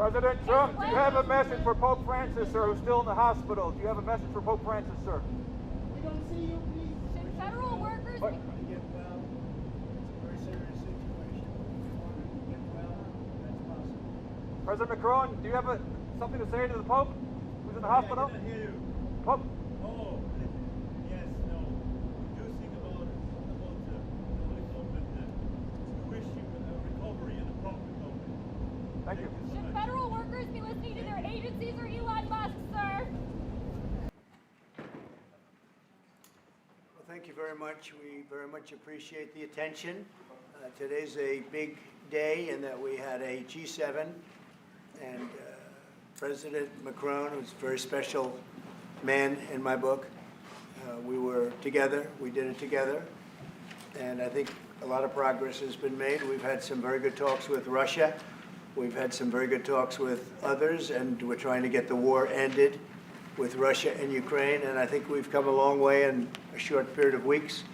President Trump, do you have a message for Pope Francis, sir, who's still in the hospital? Do you have a message for Pope Francis, sir? We don't see you, please. Should federal workers Get well. It's a very serious situation. We want to get well. That's possible. President Macron, do you have something to say to the Pope, who's in the hospital? I didn't hear you. Pope? Oh, yes, no. We do think about the Holy Pope and we wish him a recovery and a prompt recovery. Thank you. So should much. federal workers be listening to their agencies or Elon Musk, sir? Well, thank you very much. We very much appreciate the attention. Today's a big day in that we had a G7 and President Macron, who's a very special man in my book. We were together. We did it together. And I think a lot of progress has been made. We've had some very good talks with Russia. We've had some very good talks with others, and we're trying to get the war ended with Russia and Ukraine. And I think we've come a long way in a short period of weeks.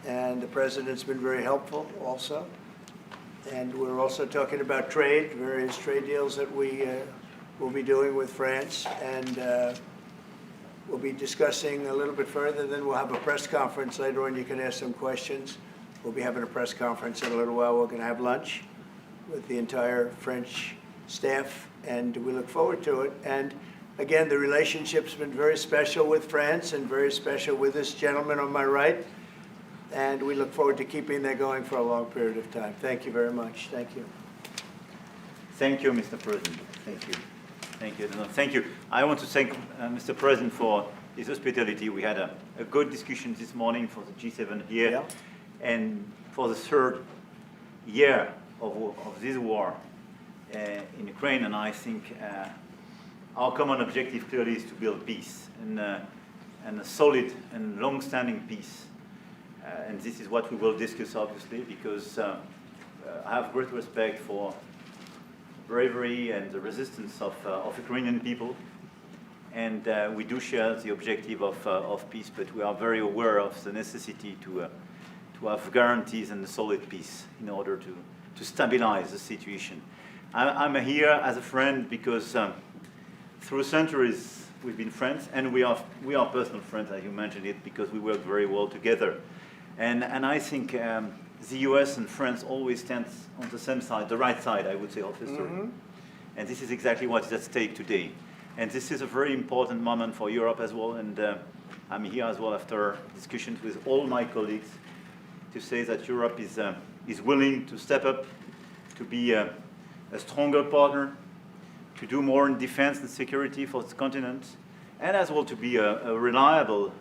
And the president's been very helpful also. And we're also talking about trade, various trade deals that we will be doing with France. And we'll be discussing a little bit further. Then we'll have a press conference later on. You can ask some questions. We'll be having a press conference in a little while. We're going to have lunch with the entire French staff, and we look forward to it. And again, the relationship's been very special with France and very special with this gentleman on my right. And we look forward to keeping that going for a long period of time. Thank you very much. Thank you. Thank you, Mr. President. Thank you. Thank you. No, thank you. I want to thank Mr. President for his hospitality. We had a good discussion this morning for the G7 here. Yeah. And for the third year of this war in Ukraine, and I think our common objective clearly is to build peace, and a solid and long-standing peace. And this is what we will discuss, obviously, because I have great respect for bravery and the resistance of Ukrainian people. And we do share the objective of peace, but we are very aware of the necessity to have guarantees and a solid peace in order to stabilize the situation. I'm here as a friend because through centuries we've been friends, and we are personal friends, as you mentioned it, because we work very well together. And I think the US and France always stand on the same side, the right side, I would say, of history. Mm-hmm. And this is exactly what is at stake today. And this is a very important moment for Europe as well. And I'm here as well after discussions with all my colleagues to say that Europe is willing to step up, to be a stronger partner, to do more in defense and security for the continent, and as well to be a reliable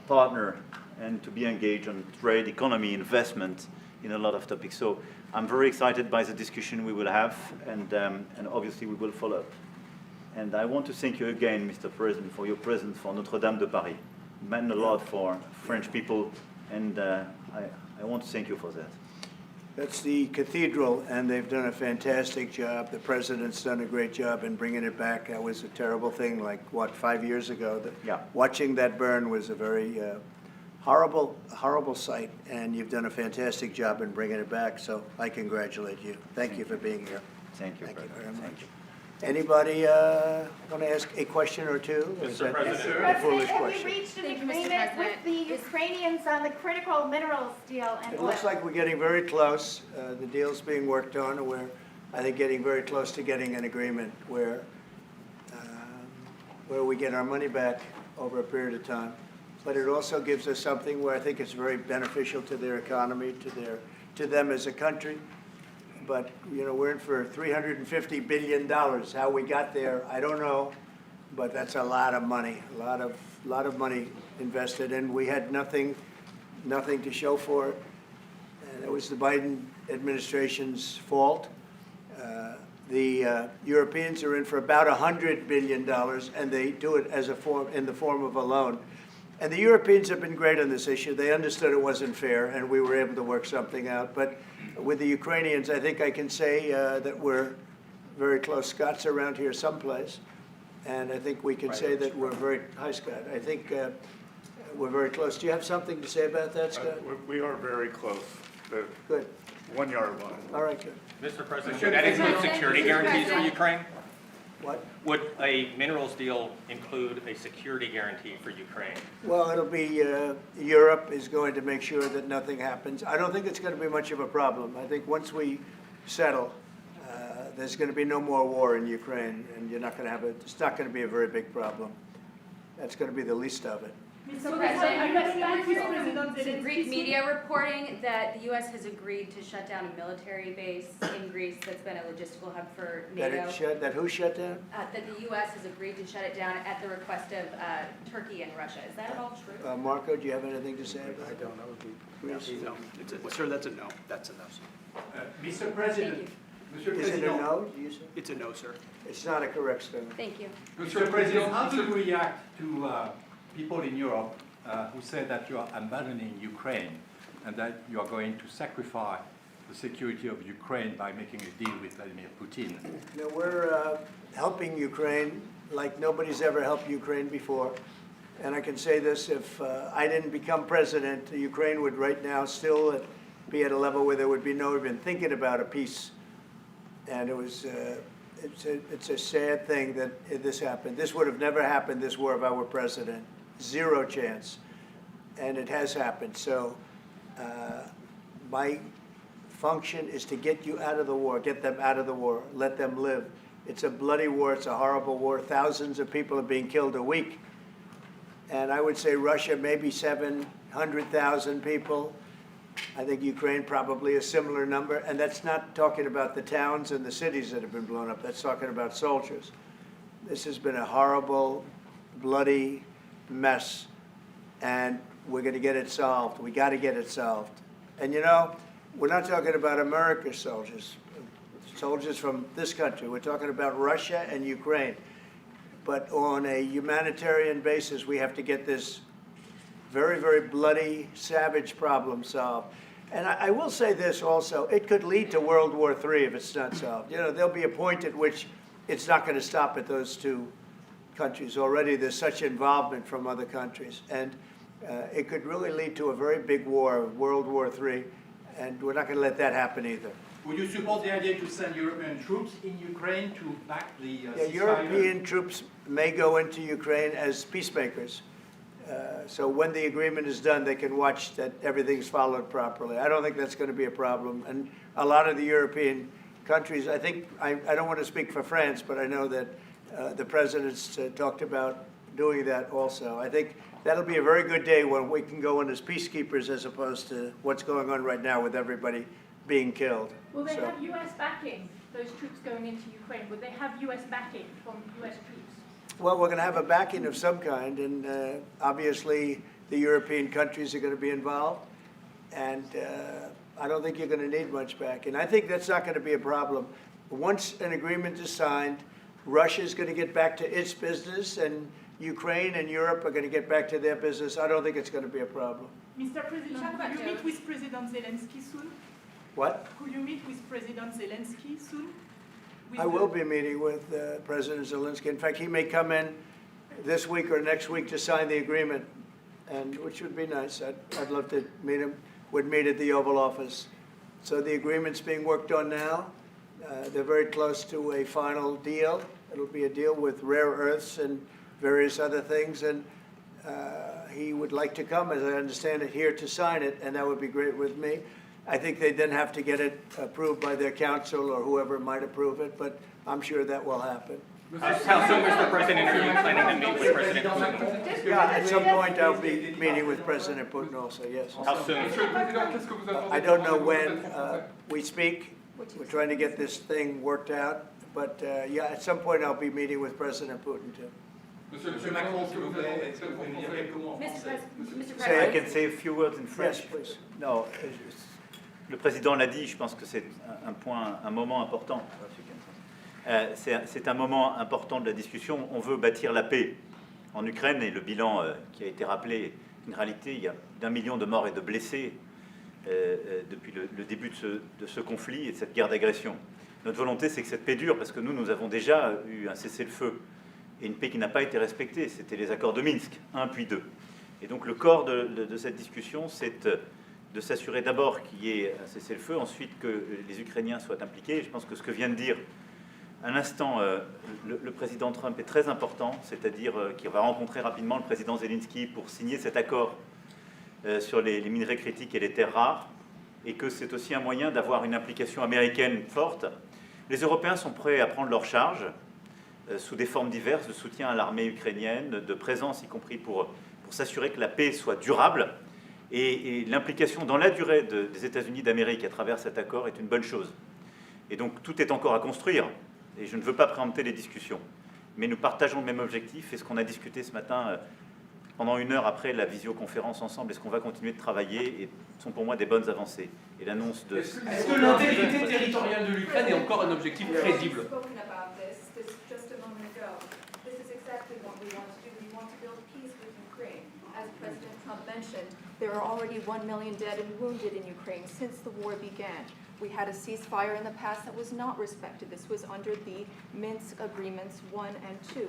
partner and to be engaged on trade, economy, investment in a lot of topics. So I'm very excited by the discussion we will have, and obviously we will follow up. And I want to thank you again, Mr. President, for your presence for Notre-Dame de Paris. It meant a lot for French people, and I want to thank you for that. That's the cathedral, and they've done a fantastic job. The president's done a great job in bringing it back. That was a terrible thing, like, what, 5 years ago? Yeah. Watching that burn was a very horrible sight, and you've done a fantastic job in bringing it back, so I congratulate you. Thank you for being here. Thank you, Thank you President. very much. Thank you. Anybody want to ask a question or two? Or is that Mr. a President, foolish have question? we reached an Thank you, Mr. agreement with President. the Ukrainians on the critical minerals deal and It oil? looks like we're getting very close. The deal's being worked on, and we're, I think, getting very close to getting an agreement where we get our money back over a period of time. But it also gives us something where I think it's very beneficial to their economy, to them as a country. But, you know, we're in for $350 billion. How we got there, I don't know, but that's a lot of money, a lot of money invested, and we had nothing to show for it. And it was the Biden administration's fault. The Europeans are in for about $100 billion, and they do it as in the form of a loan. And the Europeans have been great on this issue. They understood it wasn't fair, and we were able to work something out. But with the Ukrainians, I think I can say that we're very close. Scott's around here someplace, and I think we can say that we're very, hi Scott, I think we're very close. Do you have something to say about that, Scott? We are very close. Good. 1 yard line. All right, good. Mr. President, would that include security guarantees for Ukraine? What? Would a minerals deal include a security guarantee for Ukraine? Well, it'll be, Europe is going to make sure that nothing happens. I don't think it's going to be much of a problem. I think once we settle, there's going to be no more war in Ukraine, and you're not going to have it's not going to be a very big problem. That's going to be the least of it. Mr. President, to Greek media reporting that the U.S. has agreed to shut down a military base in Greece that's been a logistical hub for NATO. That who shut down? That the U.S. has agreed to shut it down at the request of Turkey and Russia. Is that at all true? Marco, do you have anything to say about I it? don't, that would be, No. sir, that's a no, that's a no. Mr. President, Monsieur le Is it a Président, no, do you say? It's a no, sir. It's not a correct statement. Thank you. Monsieur le Président, how do you react to people in Europe who say that you are abandoning Ukraine and that you are going to sacrifice the security of Ukraine by making a deal with Vladimir Putin? No, we're helping Ukraine like nobody's ever helped Ukraine before. And I can say this, if I didn't become president, Ukraine would right now still be at a level where there would be no even thinking about a peace. And it was, it's a sad thing that this happened. This would have never happened, this war, if I were president. Zero chance. And it has happened. So my function is to get you out of the war, get them out of the war, let them live. It's a bloody war, it's a horrible war. Thousands of people are being killed a week. And I would say Russia, maybe 700,000 people. I think Ukraine probably a similar number. And that's not talking about the towns and the cities that have been blown up. That's talking about soldiers. This has been a horrible, bloody mess. And we're going to get it solved. We got to get it solved. And you know, we're not talking about America's soldiers, soldiers from this country. We're talking about Russia and Ukraine. But on a humanitarian basis, we have to get this very, very bloody, savage problem solved. And I will say this also, it could lead to World War III if it's not solved. You know, there'll be a point at which it's not going to stop at those two countries. Already there's such involvement from other countries. And it could really lead to a very big war, World War III, and we're not going to let that happen either. Would you support the idea to send European troops in Ukraine to back the ceasefire? European troops may go into Ukraine as peacemakers. So when the agreement is done, they can watch that everything's followed properly. I don't think that's going to be a problem. And a lot of the European countries, I think, I don't want to speak for France, but I know that the presidents talked about doing that also. I think that'll be a very good day when we can go in as peacekeepers as opposed to what's going on right now with everybody being killed. Will they have U.S. backing, those troops going into Ukraine? Would they have U.S. backing from U.S. troops? Well, we're going to have a backing of some kind, and obviously the European countries are going to be involved, and I don't think you're going to need much backing. I think that's not going to be a problem. Once an agreement is signed, Russia's going to get back to its business, and Ukraine and Europe are going to get back to their business. I don't think it's going to be a problem. Mr. President, could you meet with President Zelensky soon? What? Could you meet with President Zelensky soon? I will be meeting with President Zelensky. In fact, he may come in this week or next week to sign the agreement, and which would be nice. I'd love to meet him. Would meet at the Oval Office. So the agreement's being worked on now. They're very close to a final deal. It'll be a deal with rare earths and various other things, and he would like to come, as I understand it, here to sign it, and that would be great with me. I think they then have to get it approved by their council or whoever might approve it, but I'm sure that will happen. How soon, Mr. President, are you planning to meet with President Putin? Yeah, at some point I'll be meeting with President Putin also, yes. How soon? I don't know when we speak. We're trying to get this thing worked out, but yeah, at some point I'll be meeting with President Putin too. Mr. I can say a few words in French. Yes, please. No, le président l'a dit, je pense que c'est un moment important. C'est un moment important de la discussion. On veut bâtir la paix en Ukraine et le bilan qui a été rappelé, une réalité, il y a d'1 million de morts et de blessés depuis le début de ce conflit et de cette guerre d'agression. Notre volonté, c'est que cette paix dure, parce que nous avons déjà eu un cessez-le-feu et une paix qui n'a pas été respectée. C'était les accords de Minsk, 1 puis 2. Et donc le corps de cette discussion, c'est de s'assurer d'abord qu'il y ait un cessez-le-feu, ensuite que les Ukrainiens soient impliqués. Et je pense que ce que vient de dire un instant le président Trump est très important, c'est-à-dire qu'il va rencontrer rapidement le président Zelensky pour signer cet accord sur les minerais critiques et les terres rares, et que c'est aussi un moyen d'avoir une implication américaine forte. Les Européens sont prêts à prendre leur charge sous des formes diverses de soutien à l'armée ukrainienne, de présence, y compris pour s'assurer que la paix soit durable. Et l'implication dans la durée des États-Unis d'Amérique à travers cet accord est une bonne chose. Et donc tout est encore à construire, et je ne veux pas préempter les discussions. Mais nous partageons le même objectif, et ce qu'on a discuté ce matin pendant 1 heure après la visioconférence ensemble, et ce qu'on va continuer de travailler, et sont pour moi des bonnes avancées. Et l'annonce de... Est-ce que l'intégrité territoriale de l'Ukraine est encore un objectif crédible? There are already 1 million dead and wounded in Ukraine since the war began. We had a ceasefire in the past that was not respected. This was under the Minsk Agreements 1 and 2.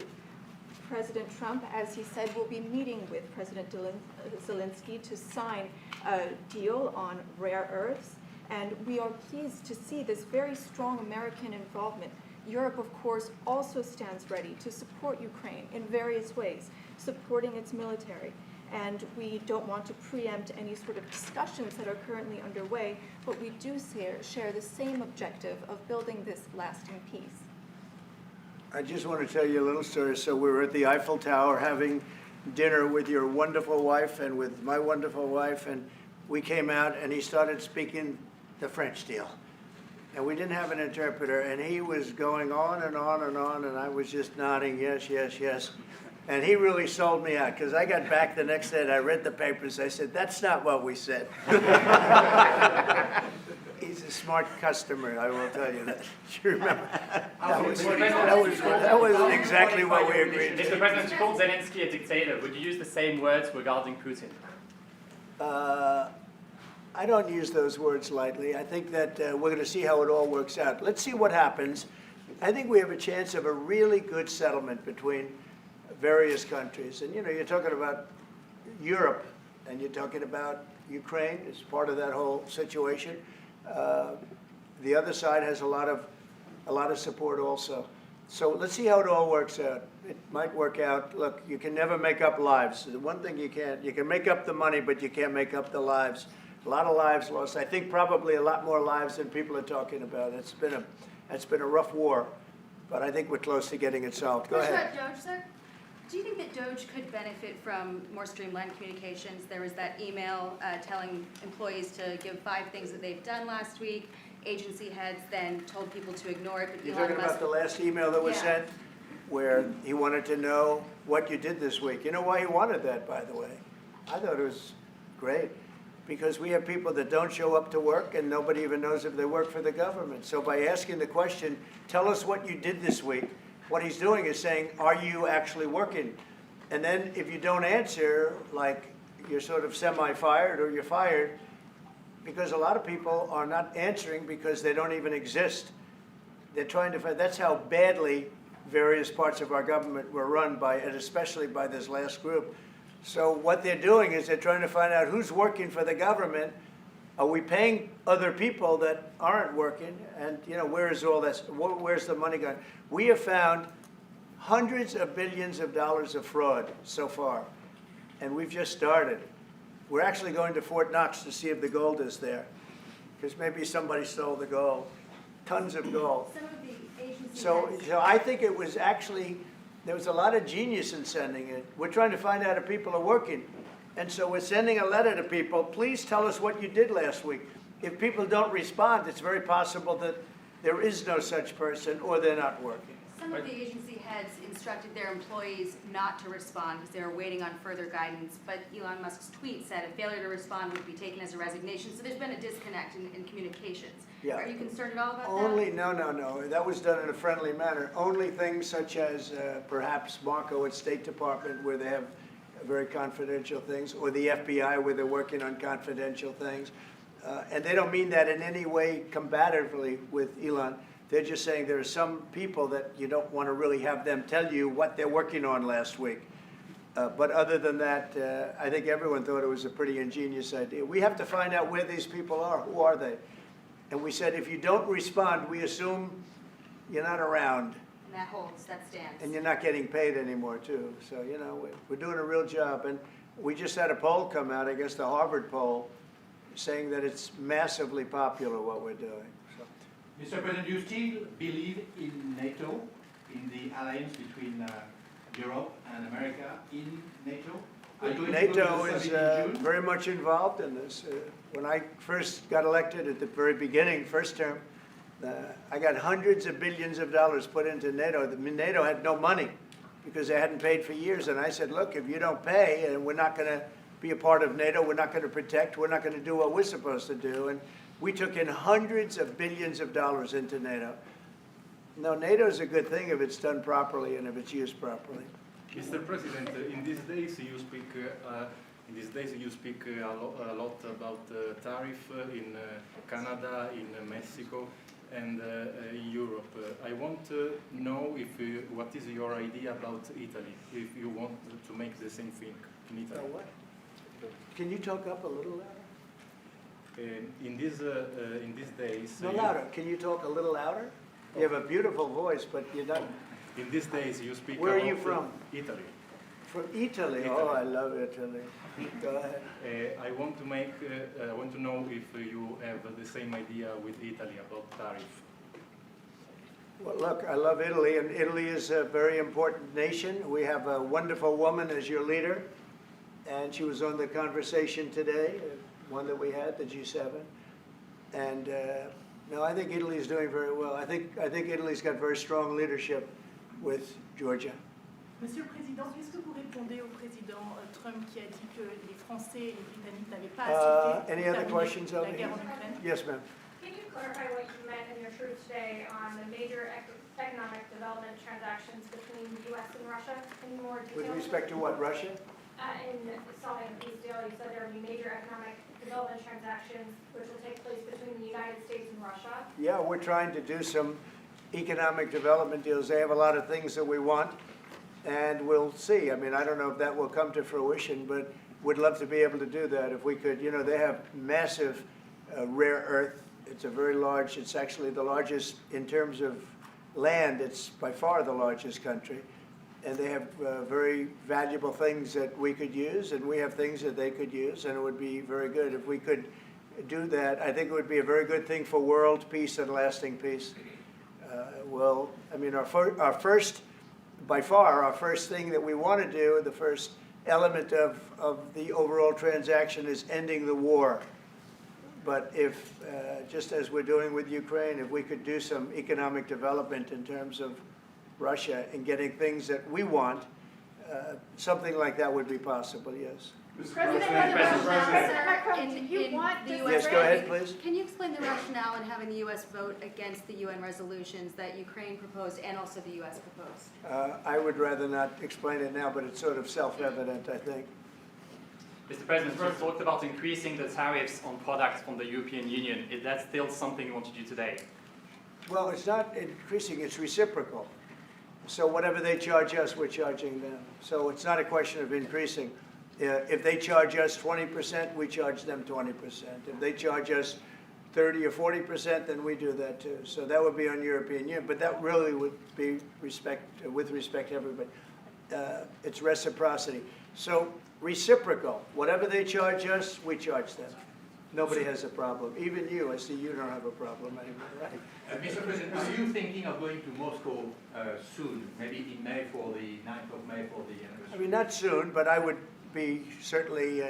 President Trump, as he said, will be meeting with President Zelensky to sign a deal on rare earths. And we are pleased to see this very strong American involvement. Europe, of course, also stands ready to support Ukraine in various ways, supporting its military. And we don't want to preempt any sort of discussions that are currently underway, but we do share the same objective of building this lasting peace. I just want to tell you a little story. So we were at the Eiffel Tower having dinner with your wonderful wife and with my wonderful wife, and we came out and he started speaking the French deal. And we didn't have an interpreter, and he was going on and on and on, and I was just nodding, yes, yes, yes. And he really sold me out, because I got back the next day and I read the papers. I said, that's not what we said. He's a smart customer, I will tell you that. You remember? That wasn't exactly what we agreed to. Mr. President, you called Zelensky a dictator. Would you use the same words regarding Putin? I don't use those words lightly. I think that we're going to see how it all works out. Let's see what happens. I think we have a chance of a really good settlement between various countries. And, you're talking about Europe, and you're talking about Ukraine as part of that whole situation. The other side has a lot of support also. So let's see how it all works out. It might work out. Look, you can never make up lives. The one thing you can make up the money, but you can't make up the lives. A lot of lives lost. I think probably a lot more lives than people are talking about. It's been a rough war, but I think we're close to getting it solved. Go ahead. Doge, sir? Do you think that Doge could benefit from more streamlined communications? There was that email telling employees to give 5 things that they've done last week. Agency heads then told people to ignore it. But You're talking about the last email that was sent, where he wanted to know what you did this week. You know why he wanted that, by the way? I thought it was great, because we have people that don't show up to work and nobody even knows if they work for the government. So by asking the question, tell us what you did this week, what he's doing is saying, are you actually working? And then if you don't answer, like you're sort of semi-fired or you're fired, because a lot of people are not answering because they don't even exist. They're trying to find, that's how badly various parts of our government were run by, and especially by this last group. So what they're doing is they're trying to find out who's working for the government. Are we paying other people that aren't working? And, where is all this? Where's the money going? We have found hundreds of billions of dollars of fraud so far, and we've just started. We're actually going to Fort Knox to see if the gold is there, because maybe somebody stole the gold. Tons of gold. Some of the agencies. So I think it was actually, there was a lot of genius in sending it. We're trying to find out if people are working. And so we're sending a letter to people, please tell us what you did last week. If people don't respond, it's very possible that there is no such person or they're not working. Some of the agency heads instructed their employees not to respond because they were waiting on further guidance, but Elon Musk's tweet said a failure to respond would be taken as a resignation. So there's been a disconnect in communications. Yeah. Are you concerned at all about that? No. That was done in a friendly manner. Only things such as perhaps Marco at State Department, where they have very confidential things, or the FBI, where they're working on confidential things. And they don't mean that in any way combatively with Elon. They're just saying there are some people that you don't want to really have them tell you what they're working on last week. But other than that, I think everyone thought it was a pretty ingenious idea. We have to find out where these people are. Who are they? And we said, if you don't respond, we assume you're not around. And that holds, that stands. And you're not getting paid anymore, too. So, you know, we're doing a real job. And we just had a poll come out, I guess the Harvard poll, saying that it's massively popular what we're doing. So. Mr. President, do you still believe in NATO, in the alliance between Europe and America in NATO? NATO is very much involved in this. When I first got elected at the very beginning, first term, I got hundreds of billions of dollars put into NATO. NATO had no money because they hadn't paid for years. And I said, look, if you don't pay, and we're not going to be a part of NATO, we're not going to protect, we're not going to do what we're supposed to do. And we took in hundreds of billions of dollars into NATO. No, NATO is a good thing if it's done properly and if it's used properly. Mr. President, in these days you speak a lot about tariff in Canada, in Mexico, and in Europe. I want to know what is your idea about Italy, if you want to make the same thing in Italy. What? Can you talk up a little louder? In these days... No, louder. Can you talk a little louder? You have a beautiful voice, but you're not... In these days you speak Where are about you from? Italy. From Italy? Oh, I love Italy. Go ahead. I want to know if you have the same idea with Italy about tariff. Well, look, I love Italy, and Italy is a very important nation. We have a wonderful woman as your leader, and she was on the conversation today, one that we had, the G7. And no, I think Italy is doing very well. I think Italy's got very strong leadership with Georgia. Monsieur le Président, est-ce que vous répondez au président Trump qui a dit que les Français et les Britanniques n'avaient pas assez fait Any other questions over la here? guerre en Ukraine? Yes, ma'am. Can you clarify what you meant in your truth today on the major economic development transactions between the U.S. and Russia? Any more details? With respect to what, Russia? In solving the peace deal, you said there will be major economic development transactions which will take place between the United States and Russia. Yeah, we're trying to do some economic development deals. They have a lot of things that we want, and we'll see. I mean, I don't know if that will come to fruition, but we'd love to be able to do that if we could. You know, they have massive rare earth. It's a very large, it's actually the largest in terms of land. It's by far the largest country. And they have very valuable things that we could use, and we have things that they could use, and it would be very good if we could do that. I think it would be a very good thing for world peace and lasting peace. Well, I mean, our first, by far, our first thing that we want to do, the first element of the overall transaction is ending the war. But if, just as we're doing with Ukraine, if we could do some economic development in terms of Russia and getting things that we want, something like that would be possible, yes. President Macron, do you want the this? US Yes, go ahead, please. Can you explain the rationale in having the U.S. vote against the UN resolutions that Ukraine proposed and also the U.S. proposed? I would rather not explain it now, but it's sort of self-evident, I think. Mr. President, you talked about increasing the tariffs on products from the European Union. Is that still something you want to do today? Well, it's not increasing, it's reciprocal. So whatever they charge us, we're charging them. So it's not a question of increasing. If they charge us 20%, we charge them 20%. If they charge us 30 or 40%, then we do that too. So that would be on European Union, but that really would be with respect to everybody. It's reciprocity. So reciprocal. Whatever they charge us, we charge them. Nobody has a problem. Even you, I see you don't have a problem anymore, right? Mr. President, are you thinking of going to Moscow soon, maybe in May for the 9th of May for the anniversary? I mean, not soon, but I would be certainly,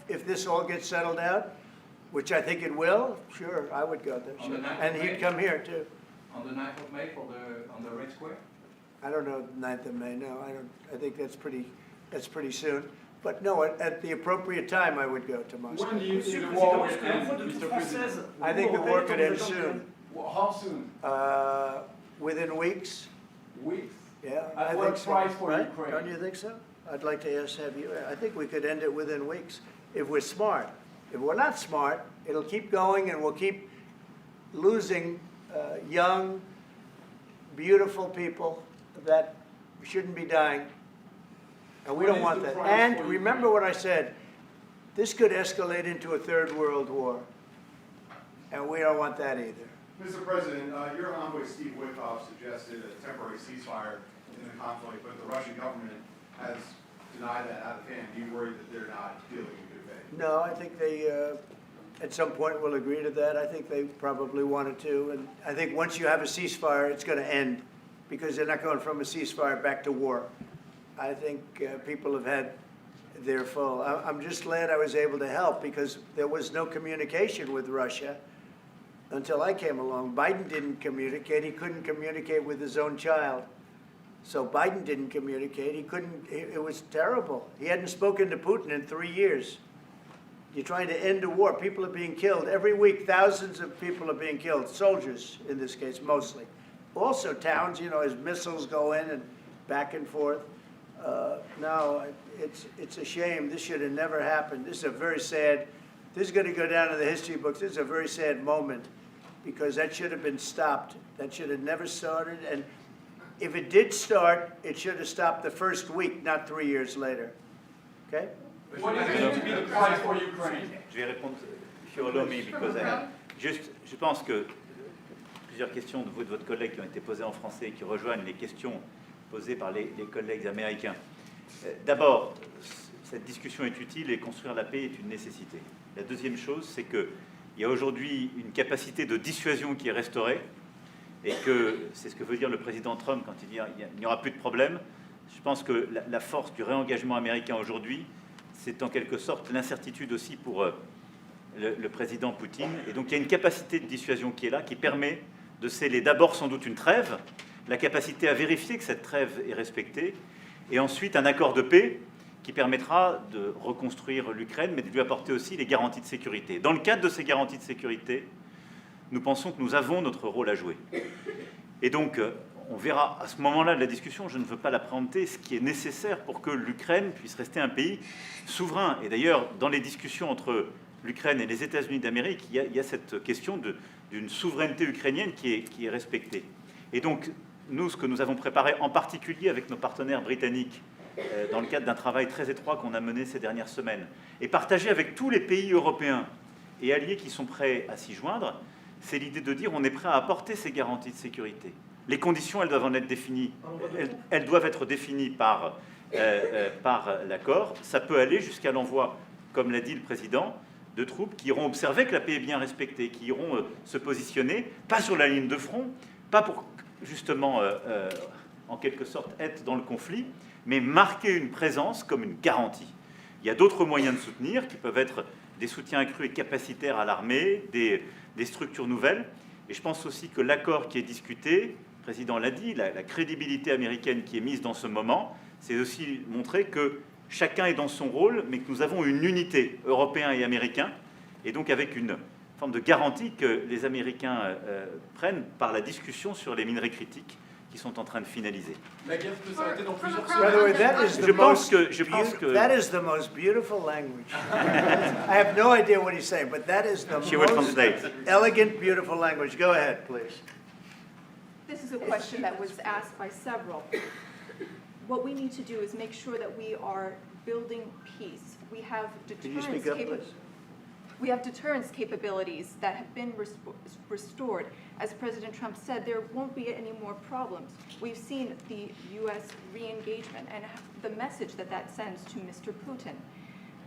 if this all gets settled out, which I think it will, sure, I would go there. Sure. And he'd come here too. On the 9th of May on the Red Square? I don't know, 9th of May, no, I don't. I think that's pretty soon. But no, at the appropriate time, I would go to Moscow. When do you think the war will end, Mr. President? I think the war could end soon. How soon? Within weeks. Weeks? Yeah, At I what think so. price for Right? Ukraine? Don't you think so? I'd like to have you. I think we could end it within weeks if we're smart. If we're not smart, it'll keep going, and we'll keep losing young, beautiful people that shouldn't be dying. And we don't want that. And remember what I said, this could escalate into a third world war. And we don't want that either. Mr. President, your envoy Steve Witkoff suggested a temporary ceasefire in the conflict, but the Russian government has denied that out of hand. Do you worry that they're not dealing in good faith? No, I think they, at some point, will agree to that. I think they probably wanted to. And I think once you have a ceasefire, it's going to end, because they're not going from a ceasefire back to war. I think people have had their full. I'm just glad I was able to help, because there was no communication with Russia until I came along. Biden didn't communicate. He couldn't communicate with his own child. So Biden didn't communicate. He couldn't. It was terrible. He hadn't spoken to Putin in 3 years. You're trying to end a war. People are being killed. Every week, thousands of people are being killed. Soldiers, in this case, mostly. Also towns, you know, as missiles go in and back and forth. No, it's a shame. This should have never happened. This is a very sad, this is going to go down in the history books. This is a very sad moment, because that should have been stopped. That should have never started. And if it did start, it should have stopped the first week, not 3 years later. Okay? What is going to be the price for Ukraine? Je vais répondre, if you allow me, because je pense que plusieurs questions de votre collègue qui ont été posées en français et qui rejoignent les questions posées par les collègues américains. D'abord, cette discussion est utile et construire la paix est une nécessité. La deuxième chose, c'est qu'il y a aujourd'hui une capacité de dissuasion qui est restaurée, et que c'est ce que veut dire le président Trump quand il dit qu'il n'y aura plus de problème. Je pense que la force du réengagement américain aujourd'hui, c'est en quelque sorte l'incertitude aussi pour le président Poutine. Et donc il y a une capacité de dissuasion qui est là, qui permet de sceller d'abord sans doute une trêve, la capacité à vérifier que cette trêve est respectée, et ensuite un accord de paix qui permettra de reconstruire l'Ukraine, mais de lui apporter aussi les garanties de sécurité. Dans le cadre de ces garanties de sécurité, nous pensons que nous avons notre rôle à jouer. Et donc, on verra à ce moment-là de la discussion, je ne veux pas la préempter, ce qui est nécessaire pour que l'Ukraine puisse rester un pays souverain. Et d'ailleurs, dans les discussions entre l'Ukraine et les États-Unis d'Amérique, il y a cette question d'une souveraineté ukrainienne qui est respectée. Et donc, nous, ce que nous avons préparé, en particulier avec nos partenaires britanniques, dans le cadre d'un travail très étroit qu'on a mené ces dernières semaines, et partagé avec tous les pays européens et alliés qui sont prêts à s'y joindre, c'est l'idée de dire on est prêt à apporter ces garanties de sécurité. Les conditions, elles doivent en être définies. Elles doivent être définies par l'accord. Ça peut aller jusqu'à l'envoi, comme l'a dit le président, de troupes qui iront observer que la paix est bien respectée, qui iront se positionner, pas sur la ligne de front, pas pour justement, en quelque sorte, être dans le conflit, mais marquer une présence comme une garantie. Il y a d'autres moyens de soutenir, qui peuvent être des soutiens accrus et capacitaires à l'armée, des structures nouvelles. Et je pense aussi que l'accord qui est discuté, le président l'a dit, la crédibilité américaine qui est mise dans ce moment, c'est aussi montrer que chacun est dans son rôle, mais que nous avons une unité, Européens et Américains, et donc avec une forme de garantie que les Américains prennent par la discussion sur les minerais critiques qui sont en train de finaliser. La guerre peut s'arrêter dans plusieurs By the way, that is the Je pense que that is the most beautiful language. I have no idea what he's saying, but that is the She will most translate. elegant, beautiful language. Go ahead, please. This is a question that was asked by several. What we need to do is make sure that we are building peace. We have Can you speak up, please? We have deterrence capabilities that have been restored. As President Trump said, there won't be any more problems. We've seen the U.S. re-engagement and the message that that sends to Mr. Putin.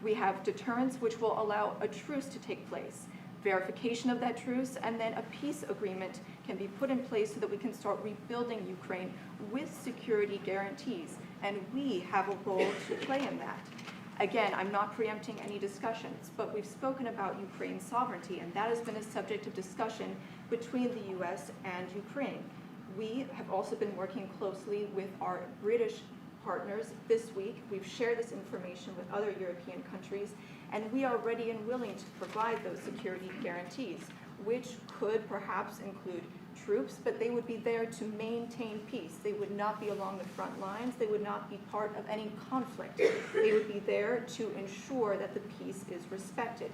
We have deterrence, which will allow a truce to take place, verification of that truce, and then a peace agreement can be put in place so that we can start rebuilding Ukraine with security guarantees. And we have a role to play in that. Again, I'm not preempting any discussions, but we've spoken about Ukraine's sovereignty, and that has been a subject of discussion between the U.S. and Ukraine. We have also been working closely with our British partners this week. We've shared this information with other European countries, and we are ready and willing to provide those security guarantees, which could perhaps include troops, but they would be there to maintain peace. They would not be along the front lines. They would not be part of any conflict. They would be there to ensure that the peace is respected.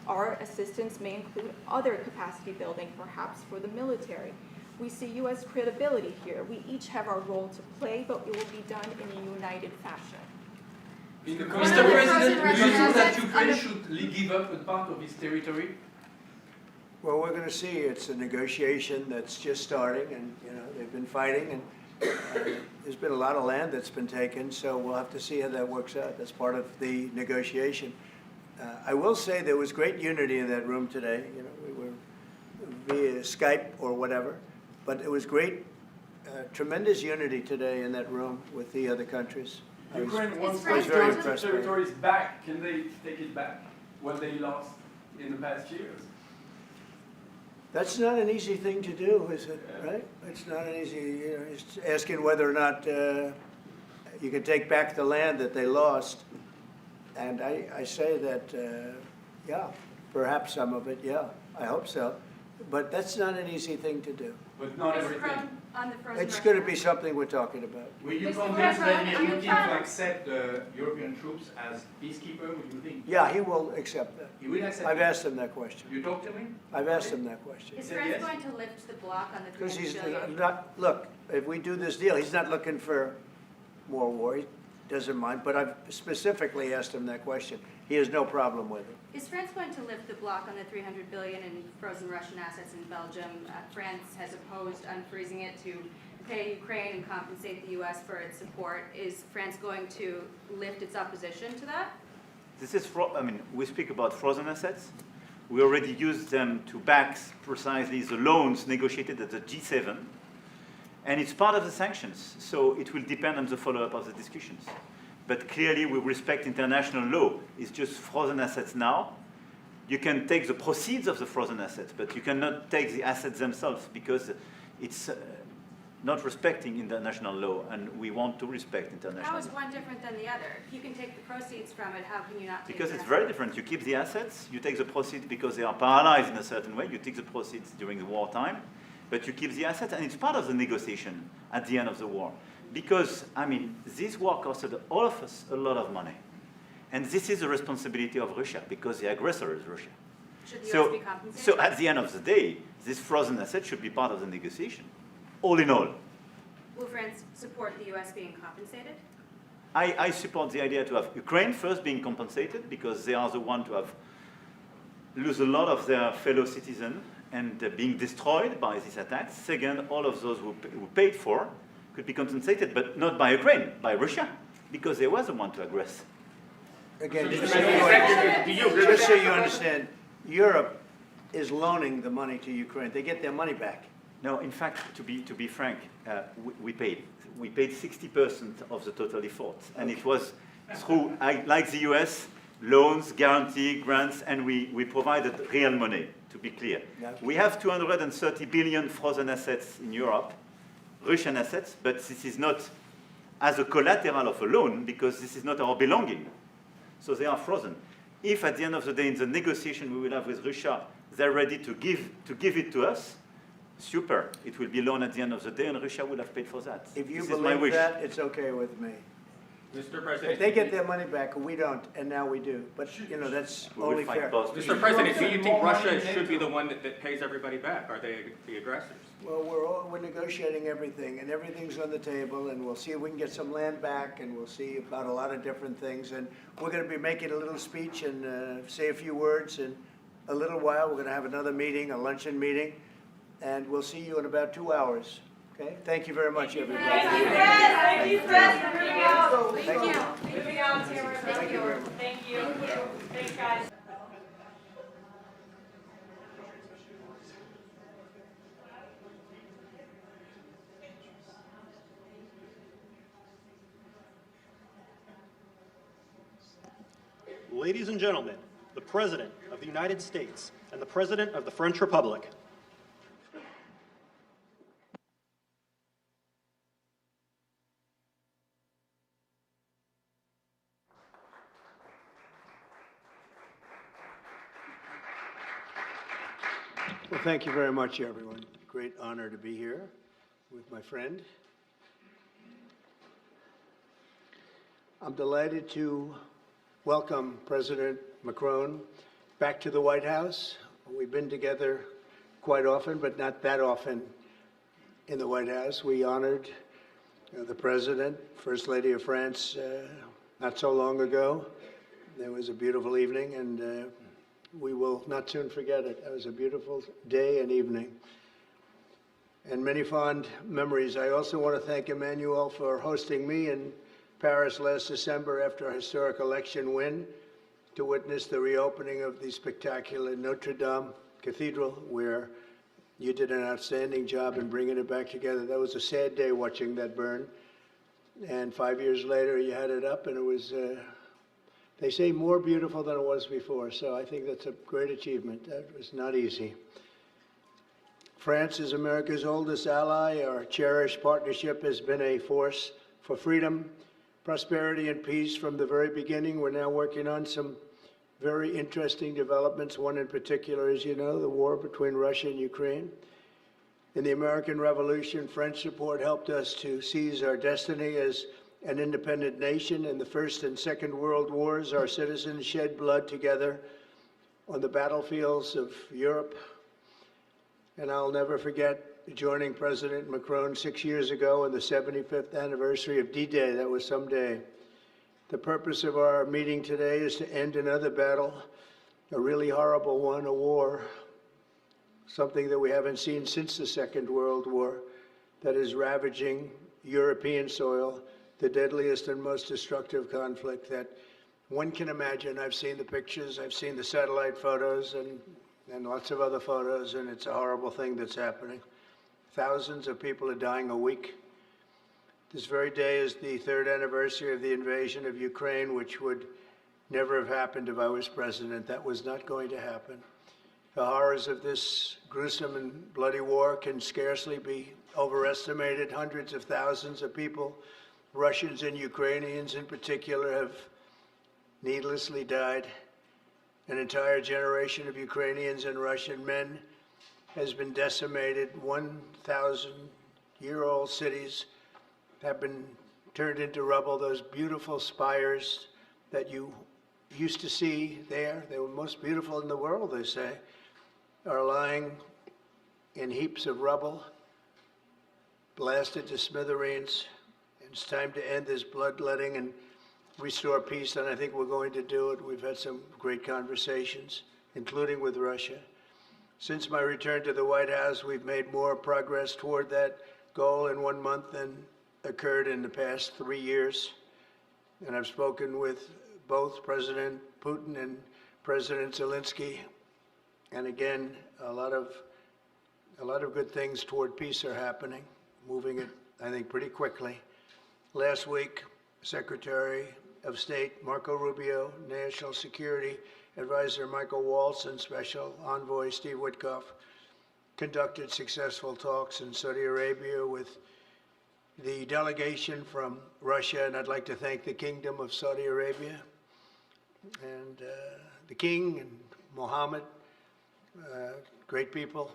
Our assistance may include other capacity building, perhaps for the military. We see U.S. credibility here. We each have our role to play, but it will be done in a united fashion. Mr. President, do you think that Ukraine should give up a part of its territory? Well, we're going to see. It's a negotiation that's just starting, and they've been fighting, and there's been a lot of land that's been taken. So we'll have to see how that works out. That's part of the negotiation. I will say there was great unity in that room today. We were via Skype or whatever, but it was great, tremendous unity today in that room with the other countries. Ukraine wants I was very impressed. territories back. Can they take it back? What they lost in the past years? That's not an easy thing to do, is it? Right? It's not an easy. It's asking whether or not you can take back the land that they lost. And I say that, yeah, perhaps some of it, yeah, I hope so. But that's not an easy thing to do. But not everything. It's going to be something we're talking about. Will you convince Vladimir Putin to accept the European troops as peacekeeper? Would you think? Yeah, he will accept that. He will accept I've asked him that question. You talked to him? I've asked him that question. Is France going to lift the block on the Because he's $300 billion? not, look, if we do this deal, he's not looking for more war. He doesn't mind. But I've specifically asked him that question. He has no problem with it. Is France going to lift the block on the $300 billion in frozen Russian assets in Belgium? France has opposed unfreezing it to pay Ukraine and compensate the U.S. for its support. Is France going to lift its opposition to that? This is, we speak about frozen assets. We already used them to back precisely the loans negotiated at the G7. And it's part of the sanctions, so it will depend on the follow-up of the discussions. But clearly, we respect international law. It's just frozen assets now. You can take the proceeds of the frozen assets, but you cannot take the assets themselves because it's not respecting international law, and we want to respect international law. How is one different than the other? If you can take the proceeds from it, how can you not take Because the it's assets? very different. You keep the assets, you take the proceeds because they are paralyzed in a certain way. You take the proceeds during the wartime, but you keep the assets, and it's part of the negotiation at the end of the war. Because, this war costed all of us a lot of money. And this is the responsibility of Russia, because the aggressor is Russia. Should the US be compensated? So at the end of the day, this frozen asset should be part of the negotiation, all in all. Will France support the U.S. being compensated? I support the idea to have Ukraine first being compensated, because they are the ones to have lose a lot of their fellow citizens and being destroyed by these attacks. Second, all of those who paid for could be compensated, but not by Ukraine, by Russia, because they were the one to aggress. Again, just so you understand, Europe is loaning the money to Ukraine. They get their money back. No, in fact, to be frank, we paid 60% of the total effort, and it was through, like the US, loans, guarantee, grants, and we provided real money. To be clear, we have 230 billion frozen assets in Europe, Russian assets, but this is not as a collateral of a loan because this is not our belonging. So they are frozen. If at the end of the day, in the negotiation we will have with Russia, they're ready to give it to us, super. It will be loan at the end of the day, and Russia will have paid for that. If you this is my believe wish. that, it's okay with me. Mr. President, If they get their monay back, we don't, and now we do. But, that's only fair. Mr. President, do you think Russia should be the one that pays everybody back? Are they the aggressors? Well, we're negotiating everything, and everything's on the table, and we'll see if we can get some land back, and we'll see about a lot of different things. And we're going to be making a little speech and say a few words. In a little while, we're going to have another meeting, a luncheon meeting, and we'll see you in about 2 hours. Okay? Thank you very much, everybody. Thank you, Fred. Thank you, Fred. Moving on. Thank you. Moving on, Tamara. Thank you very much. Thank you. Thanks, guys. Ladies and gentlemen, the President of the United States and the President of the French Republic. Well, thank you very much, everyone. Great honor to be here with my friend. I'm delighted to welcome President Macron back to the White House. We've been together quite often, but not that often in the White House. We honored the President, First Lady of France, not so long ago. There was a beautiful evening, and we will not soon forget it. It was a beautiful day and evening, and many fond memories. I also want to thank Emmanuel for hosting me in Paris last December after a historic election win to witness the reopening of the spectacular Notre Dame Cathedral, where you did an outstanding job in bringing it back together. That was a sad day watching that burn. And 5 years later, you had it up, and it was, they say, more beautiful than it was before. So I think that's a great achievement. That was not easy. France is America's oldest ally. Our cherished partnership has been a force for freedom, prosperity, and peace from the very beginning. We're now working on some very interesting developments. One in particular, as you know, the war between Russia and Ukraine. In the American Revolution, French support helped us to seize our destiny as an independent nation. In the First and Second World Wars, our citizens shed blood together on the battlefields of Europe. And I'll never forget joining President Macron 6 years ago on the 75th anniversary of D-Day. That was some day. The purpose of our meeting today is to end another battle, a really horrible one, a war, something that we haven't seen since the Second World War, that is ravaging European soil, the deadliest and most destructive conflict that one can imagine. I've seen the pictures, I've seen the satellite photos, and lots of other photos, and it's a horrible thing that's happening. Thousands of people are dying a week. This very day is the 3rd anniversary of the invasion of Ukraine, which would never have happened if I was president. That was not going to happen. The horrors of this gruesome and bloody war can scarcely be overestimated. Hundreds of thousands of people, Russians and Ukrainians in particular, have needlessly died. An entire generation of Ukrainians and Russian men has been decimated. 1,000-year-old cities have been turned into rubble. Those beautiful spires that you used to see there, they were most beautiful in the world, they say, are lying in heaps of rubble, blasted to smithereens. It's time to end this bloodletting and restore peace, and I think we're going to do it. We've had some great conversations, including with Russia. Since my return to the White House, we've made more progress toward that goal in 1 month than occurred in the past 3 years. And I've spoken with both President Putin and President Zelensky. And again, a lot of good things toward peace are happening, moving it, I think, pretty quickly. Last week, Secretary of State Marco Rubio, National Security Advisor Michael Waltz, and Special Envoy Steve Witkoff conducted successful talks in Saudi Arabia with the delegation from Russia, and I'd like to thank the Kingdom of Saudi Arabia and the King and Mohammed, great people.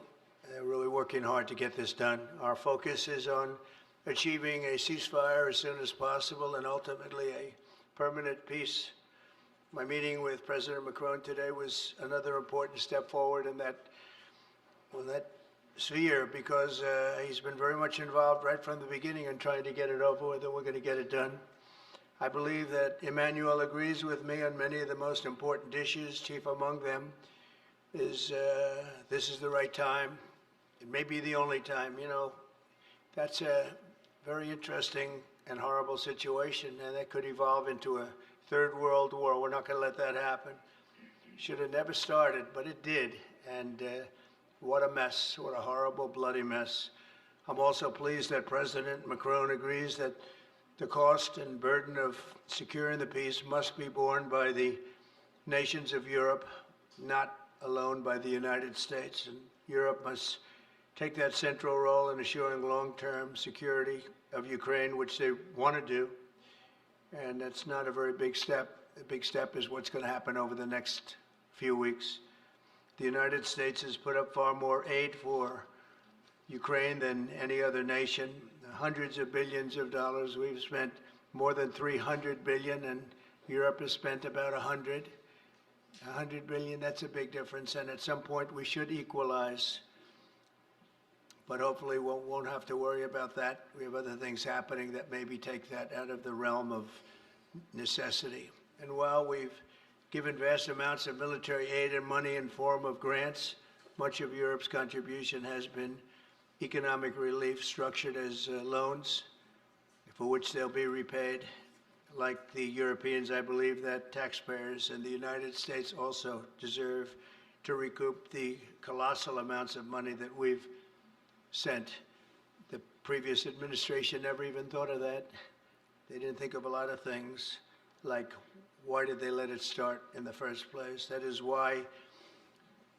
They're really working hard to get this done. Our focus is on achieving a ceasefire as soon as possible and ultimately a permanent peace. My meeting with President Macron today was another important step forward in that sphere, because he's been very much involved right from the beginning in trying to get it over with, and we're going to get it done. I believe that Emmanuel agrees with me on many of the most important issues. Chief among them is this is the right time. It may be the only time. You know, that's a very interesting and horrible situation, and that could evolve into a third world war. We're not going to let that happen. Should have never started, but it did. And what a mess, what a horrible, bloody mess. I'm also pleased that President Macron agrees that the cost and burden of securing the peace must be borne by the nations of Europe, not alone by the United States. And Europe must take that central role in assuring long-term security of Ukraine, which they want to do. And that's not a very big step. The big step is what's going to happen over the next few weeks. The United States has put up far more aid for Ukraine than any other nation. Hundreds of billions of dollars. We've spent more than 300 billion, and Europe has spent about 100 billion. That's a big difference, and at some point we should equalize. But hopefully we won't have to worry about that. We have other things happening that maybe take that out of the realm of necessity. And while we've given vast amounts of military aid and money in form of grants, much of Europe's contribution has been economic relief structured as loans for which they'll be repaid. Like the Europeans, I believe that taxpayers in the United States also deserve to recoup the colossal amounts of money that we've sent. The previous administration never even thought of that. They didn't think of a lot of things, like why did they let it start in the first place? That is why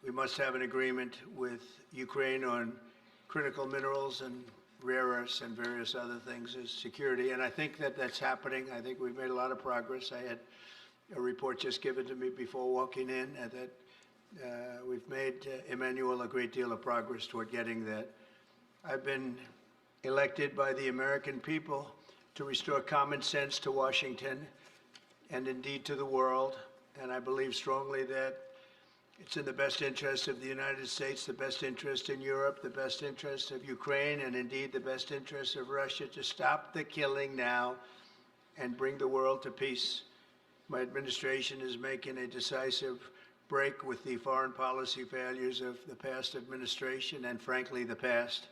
we must have an agreement with Ukraine on critical minerals and rare earths and various other things as security. And I think that that's happening. I think we've made a lot of progress. I had a report just given to me before walking in that we've made, Emmanuel, a great deal of progress toward getting that. I've been elected by the American people to restore common sense to Washington and indeed to the world. And I believe strongly that it's in the best interest of the United States, the best interest in Europe, the best interest of Ukraine, and indeed the best interest of Russia to stop the killing now and bring the world to peace. My administration is making a decisive break with the foreign policy failures of the past administration and, frankly, the past.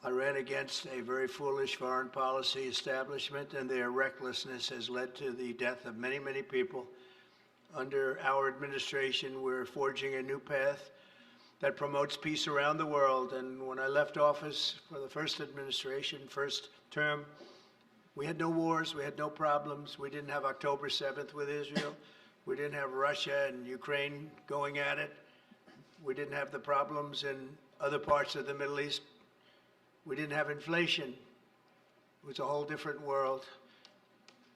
I ran against a very foolish foreign policy establishment, and their recklessness has led to the death of many, many people. Under our administration, we're forging a new path that promotes peace around the world. And when I left office for the first administration, first term, we had no wars, we had no problems. We didn't have October 7th with Israel. We didn't have Russia and Ukraine going at it. We didn't have the problems in other parts of the Middle East. We didn't have inflation. It was a whole different world.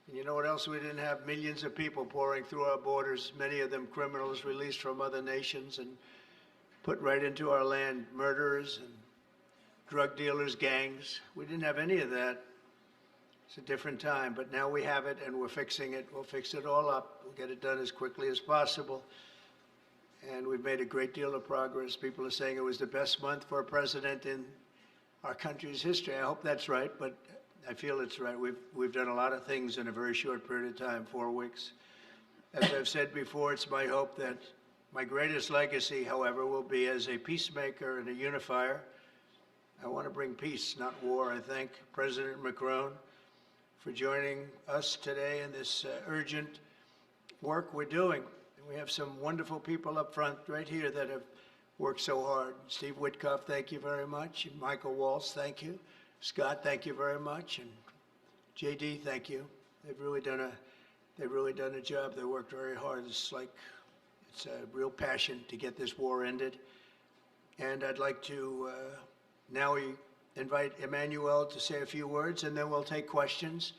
And you know what else we didn't have? Millions of people pouring through our borders, many of them criminals released from other nations and put right into our land, murderers and drug dealers, gangs. We didn't have any of that. It's a different time, but now we have it and we're fixing it. We'll fix it all up. We'll get it done as quickly as possible. And we've made a great deal of progress. People are saying it was the best month for a president in our country's history. I hope that's right, but I feel it's right. We've done a lot of things in a very short period of time, 4 weeks. As I've said before, it's my hope that my greatest legacy, however, will be as a peacemaker and a unifier. I want to bring peace, not war. I thank President Macron for joining us today in this urgent work we're doing. And we have some wonderful people up front right here that have worked so hard. Steve Witkoff, thank you very much. And Michael Waltz, thank you. Scott, thank you very much, and JD, thank you. They've really done a job. They worked very hard. It's a real passion to get this war ended. And I'd like to now invite Emmanuel to say a few words, and then we'll take questions.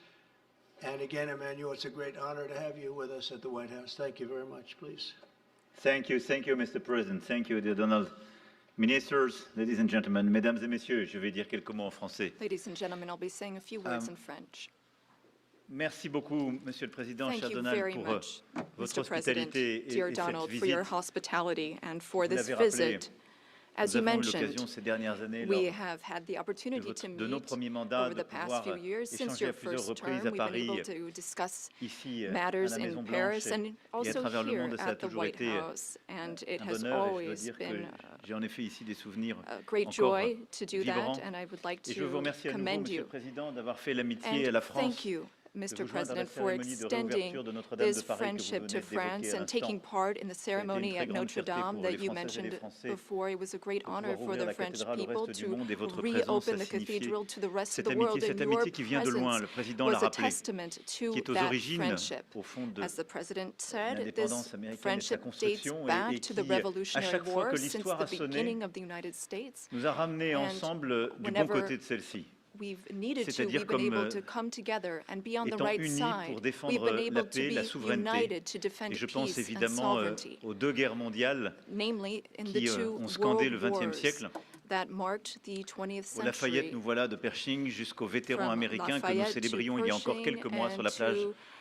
And again, Emmanuel, it's a great honor to have you with us at the White House. Thank you very much, please. Thank you, Mr. President. Thank you, dear Donald. Ministers, ladies and gentlemen, mesdames et messieurs, je vais dire quelques mots en français. Ladies and gentlemen, I'll be saying a few words in French. Merci beaucoup, Monsieur le Président, Thank cher you Donald, very pour much, votre Mr. President, hospitalité et dear cette Donald, for visite. your hospitality and for Vous this l'avez rappelé, visit. As you nous avons eu l'occasion mentioned, ces dernières années we lors have had the opportunity to de nos meet premiers mandats over de the past pouvoir few years. Since échanger your à plusieurs first reprises term, à we've been Paris, able to discuss ici à matters la in Maison Paris Blanche and et à also travers le here monde. Ça a at the toujours White été House. And it un has bonheur et je dois always dire que been j'ai en effet ici des souvenirs a great encore joy to do vibrants. that, and I would like Et je veux vous to remercier à nouveau, commend Monsieur you. le Président, d'avoir fait l'amitié à And la France. thank you, de Mr. vous joindre à la President, for cérémonie de extending réouverture de Notre-Dame de this Paris que vous friendship venez to d'évoquer France à and taking l'instant. part in the Ça a été une ceremony très at grande Notre fierté Dame pour that les you Françaises et les mentioned Français before. It was a great de honor pouvoir for ouvrir the la French cathédrale au people reste du to monde et votre présence reopen a the signifié cathedral to the rest of cette the world, amitié, and cette your amitié qui vient de loin. Le presence Président l'a was a rappelé, testament qui to est aux that origines, friendship. au fond, de As the President said, l'indépendance this américaine et de sa friendship dates construction back et to the qui, à Revolutionary chaque fois War que since l'histoire a the sonné, beginning of the United States. nous a ramenés And ensemble du bon whenever côté de celle-ci. We've needed to, C'est-à-dire we've been comme able to come together and be on the étant right unis side. pour We've défendre been la able to paix, la be souveraineté. united to defend Et je pense peace and évidemment sovereignty, aux deux guerres mondiales namely in the qui two ont scandé world le XXe wars siècle. that marked the 20th Au Lafayette, century. nous voilà de Pershing jusqu'aux vétérans From américains que nous Lafayette to célébrions il y a encore Pershing quelques mois sur la and plage to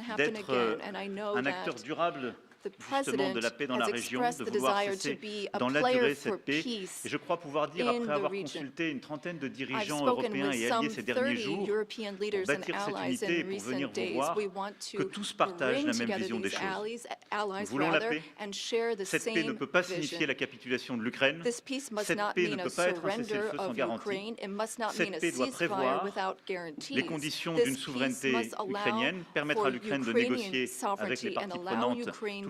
doesn't happen d'être again, and I know un acteur that durable the justement de la president paix dans la has région, expressed de the vouloir desire to cesser be a dans la player durée for cette paix. peace Et je crois pouvoir dire, in après the avoir region. consulté une trentaine de I've dirigeants spoken européens with et some alliés ces derniers 30 jours, European pour leaders and bâtir cette allies unité et in pour venir recent vous days. voir We want que to tous partagent bring la même together vision des these choses. allies Nous voulons la rather, paix. and share the Cette paix ne same peut pas signifier vision. la capitulation de l'Ukraine. This peace must Cette not paix ne mean a peut pas être un surrender cessez-le-feu sans of garantie. Ukraine. It must not mean Cette a paix doit ceasefire prévoir without guarantees. les conditions This d'une peace souveraineté must allow ukrainienne, permettre for à l'Ukraine de Ukrainian négocier avec les sovereignty and parties allow prenantes Ukraine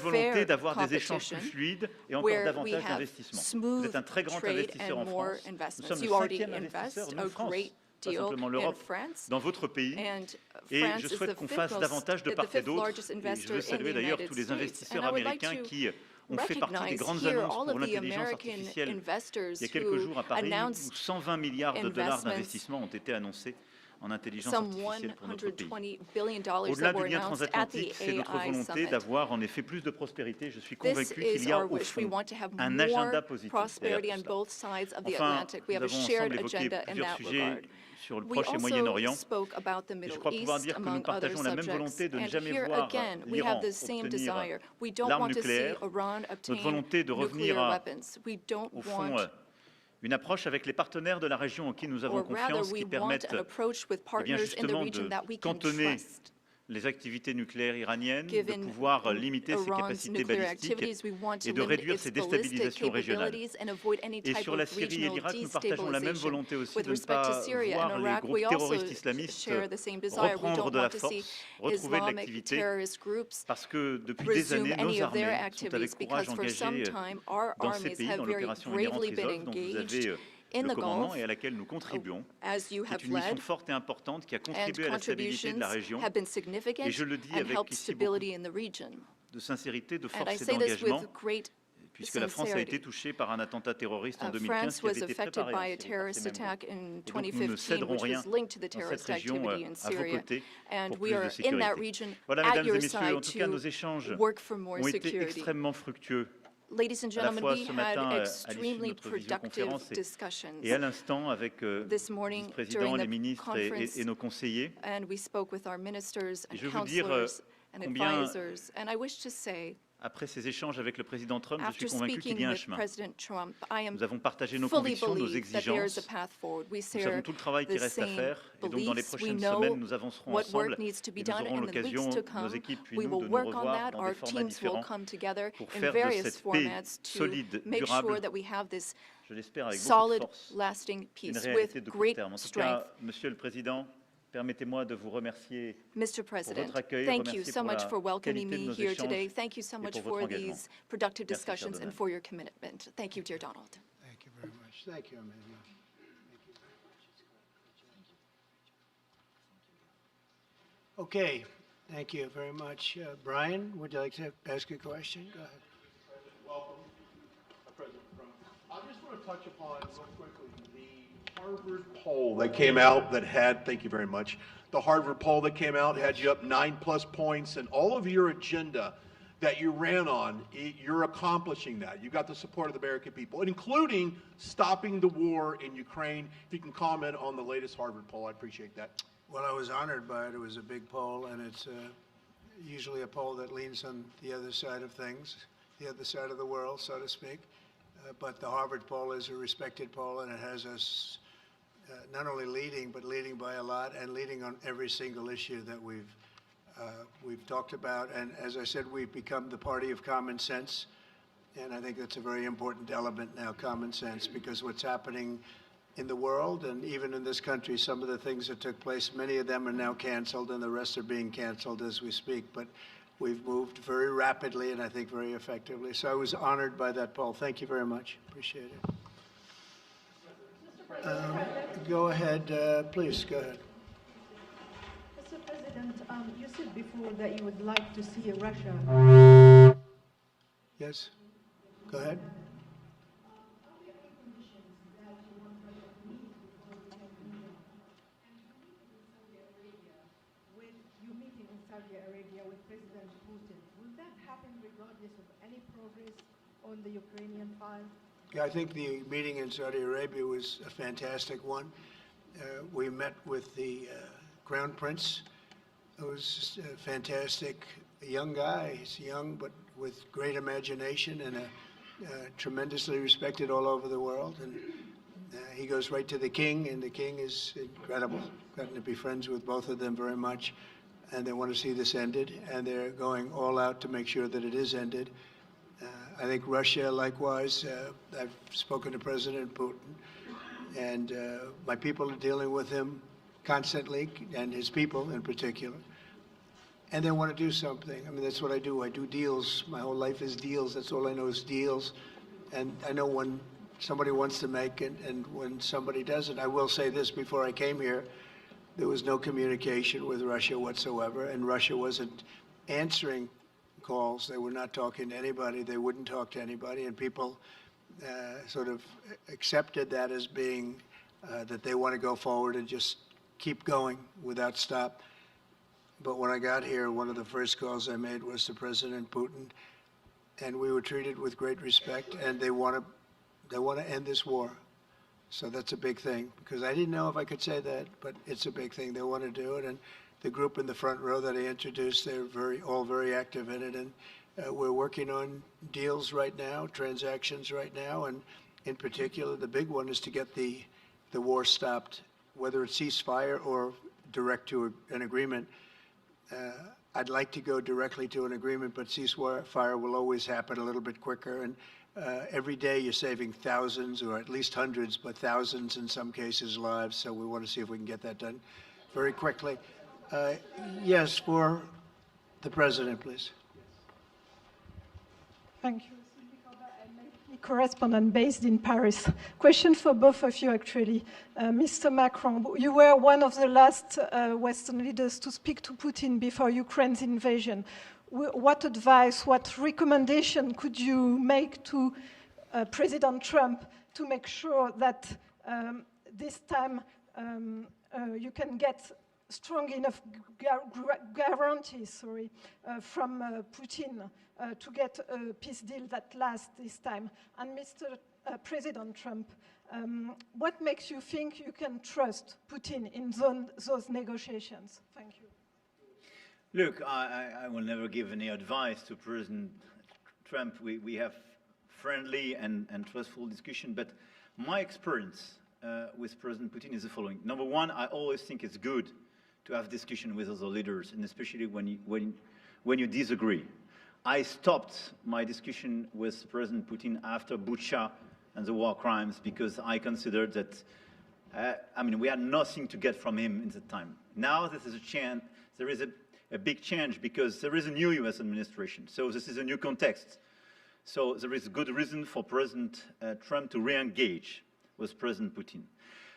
volonté fair d'avoir des échanges competition plus fluides et encore where we davantage have d'investissements. Vous smooth êtes un très grand trade investisseur en and more France. Nous investments. sommes le You already 5e invest investisseur, a nous, France, great pas deal simplement in l'Europe, France. dans votre pays. And Et France je is souhaite the qu'on fasse davantage de the part et fifth d'autre. largest Et je investor veux in saluer the d'ailleurs United tous les States. investisseurs And I would like américains to qui ont fait partie des recognize grandes here annonces all pour of the l'intelligence American artificielle. investors Il y a quelques who jours à Paris, où announced 120 milliards de dollars investments d'investissement ont été annoncés en intelligence some artificielle pour notre pays. $120 billion Au-delà that were du lien announced at the transatlantique, c'est notre AI volonté summit. d'avoir en effet plus de prospérité. Je suis This convaincu qu'il is y a our au wish. We fond want to have un more agenda positif prosperity derrière on tout cela. both sides of the Enfin, Atlantic. We nous have a avons shared ensemble évoqué agenda in plusieurs that sujets regard. sur le We Proche et also Moyen-Orient. spoke about the Et je Middle crois pouvoir East, dire que nous among other partageons la même subjects. volonté de ne And jamais here voir again, we l'Iran have the same obtenir desire. We don't l'arme want to see nucléaire, Iran notre obtain volonté de revenir nuclear à, weapons. We don't au fond, want, une approche avec les partenaires de la région en qui nous avons or rather, confiance, we qui want permettent an approach with eh bien, partners in the justement region de that we can cantonner trust. les activités nucléaires iraniennes, de Given pouvoir limiter ses Iran's capacités nuclear balistiques activities, we want et to de limit réduire its ses ballistic déstabilisations régionales. capabilities and avoid any Et type sur la of Syrie et regional l'Irak, nous partageons la même destabilization. volonté aussi With de ne respect to pas Syria voir and les Iraq, groupes we also terroristes islamistes share the same desire. We reprendre don't de la want to see force, retrouver de Islamic l'activité, terrorist groups parce que depuis des resume années, any nos of their armées sont avec activities courage because for some engagées time our dans ces armies pays, have dans very l'opération Inherent bravely been Resolve, dont vous engaged avez in le the commandement Gulf, et à laquelle nous contribuons, as you qui est have une mission led, forte et importante qui a and contribué à la stabilité de la contributions région. have been significant Et je le dis and avec helped ici beaucoup stability in the region. de sincérité, de And I force et say this d'engagement, with great puisque la France a sincerity. été touchée par un attentat terroriste en 2015 France qui avait was été affected préparé by a par ces terrorist mêmes attack groupes. in Et donc nous ne 2015, céderons which rien was linked to the dans cette terrorist région activity in à vos Syria. côtés And pour we plus are de in that sécurité. region Voilà, at mesdames et your messieurs, en side tout cas, nos to échanges work for more ont été security. extrêmement fructueux. Ladies and À la gentlemen, fois we ce had matin à l'issue de extremely notre productive visioconférence discussions et à l'instant avec le this morning vice-président, during les the ministres conference, et nos conseillers. and we spoke with our ministers Et and je veux dire counselors and combien, advisors. And I wish to say, après ces échanges avec le président Trump, je after suis convaincu speaking qu'il y a un with chemin. President Trump, I am Nous avons partagé nos fully convictions, nos believe that there is a exigences. path forward. We Nous savons share tout le travail qui the reste à same faire. Et donc, dans les beliefs. We prochaines know semaines, nous avancerons what ensemble work needs to be et nous done aurons in the weeks l'occasion, to nos come. équipes puis We nous, will de nous work on revoir that. dans des Our formats teams will différents come together pour in faire de various cette paix formats to solide, make durable, sure that we have this je l'espère avec beaucoup solid, de force, lasting une peace réalité with de court great terme. En tout strength. cas, Monsieur le Président, permettez-moi de vous remercier Mr. pour President, votre accueil, thank you remercier so pour much la for welcoming qualité de me nos here échanges today. Thank you so et much pour votre for engagement. these productive Merci, cher discussions and Donald. for your commitment. Thank you, dear Donald. Thank you very much. Thank you, Emmanuel. Thank you very much. Okay, thank you very much. Brian, would you like to ask a question? Go ahead. Welcome, President Trump. I just want to touch upon real quickly the Harvard poll that came out that had, thank you very much, the Harvard poll that came out had you up 9+ points, and all of your agenda that you ran on, you're accomplishing that. You got the support of the American people, including stopping the war in Ukraine. If you can comment on the latest Harvard poll, I appreciate that. Well, I was honored by it. It was a big poll, and it's usually a poll that leans on the other side of things, the other side of the world, so to speak. But the Harvard poll is a respected poll, and it has us not only leading, but leading by a lot, and leading on every single issue that we've talked about. And as I said, we've become the party of common sense, and I think that's a very important element now, common sense, because what's happening in the world and even in this country, some of the things that took place, many of them are now canceled, and the rest are being canceled as we speak. But we've moved very rapidly and I think very effectively. So I was honored by that poll. Thank you very much. Appreciate it. Go ahead, please, go ahead. Mr. President, you said before that you would like to see Russia. Yes, go ahead. With you meeting in Saudi Arabia with President Putin, will that happen regardless of any progress on the Ukrainian file? Yeah, I think the meeting in Saudi Arabia was a fantastic one. We met with the Crown Prince, who was a fantastic young guy. He's young, but with great imagination and tremendously respected all over the world. And he goes right to the king, and the king is incredible. Gotten to be friends with both of them very much, and they want to see this ended, and they're going all out to make sure that it is ended. I think Russia, likewise, I've spoken to President Putin, and my people are dealing with him constantly, and his people in particular. And they want to do something. I mean, that's what I do. I do deals. My whole life is deals. That's all I know is deals. And I know when somebody wants to make it and when somebody doesn't. I will say this, before I came here, there was no communication with Russia whatsoever, and Russia wasn't answering calls. They were not talking to anybody. They wouldn't talk to anybody, and people sort of accepted that as being that they want to go forward and just keep going without stop. But when I got here, one of the first calls I made was to President Putin, and we were treated with great respect, and they want to end this war. So that's a big thing, because I didn't know if I could say that, but it's a big thing. They want to do it, and the group in the front row that I introduced, they're all very active in it, and we're working on deals right now, transactions right now, and in particular, the big one is to get the war stopped, whether it's ceasefire or direct to an agreement. I'd like to go directly to an agreement, but ceasefire will always happen a little bit quicker. And every day you're saving thousands, or at least hundreds, but thousands in some cases lives. So we want to see if we can get that done very quickly. Yes, for the president, please. Thank you. Correspondent based in Paris. Question for both of you, actually. Mr. Macron, you were one of the last Western leaders to speak to Putin before Ukraine's invasion. What advice, what recommendation could you make to President Trump to make sure that this time you can get strong enough guarantees from Putin to get a peace deal that lasts this time? And Mr. President Trump, what makes you think you can trust Putin in those negotiations? Thank you. Look, I will never give any advice to President Trump. We have friendly and trustful discussion, but my experience with President Putin is the following. Number one, I always think it's good to have discussion with other leaders, and especially when you disagree. I stopped my discussion with President Putin after Bucha and the war crimes because I considered that, we had nothing to get from him in that time. Now this is a chance, there is a big change because there is a new US administration. So this is a new context. So there is good reason for President Trump to re-engage with President Putin.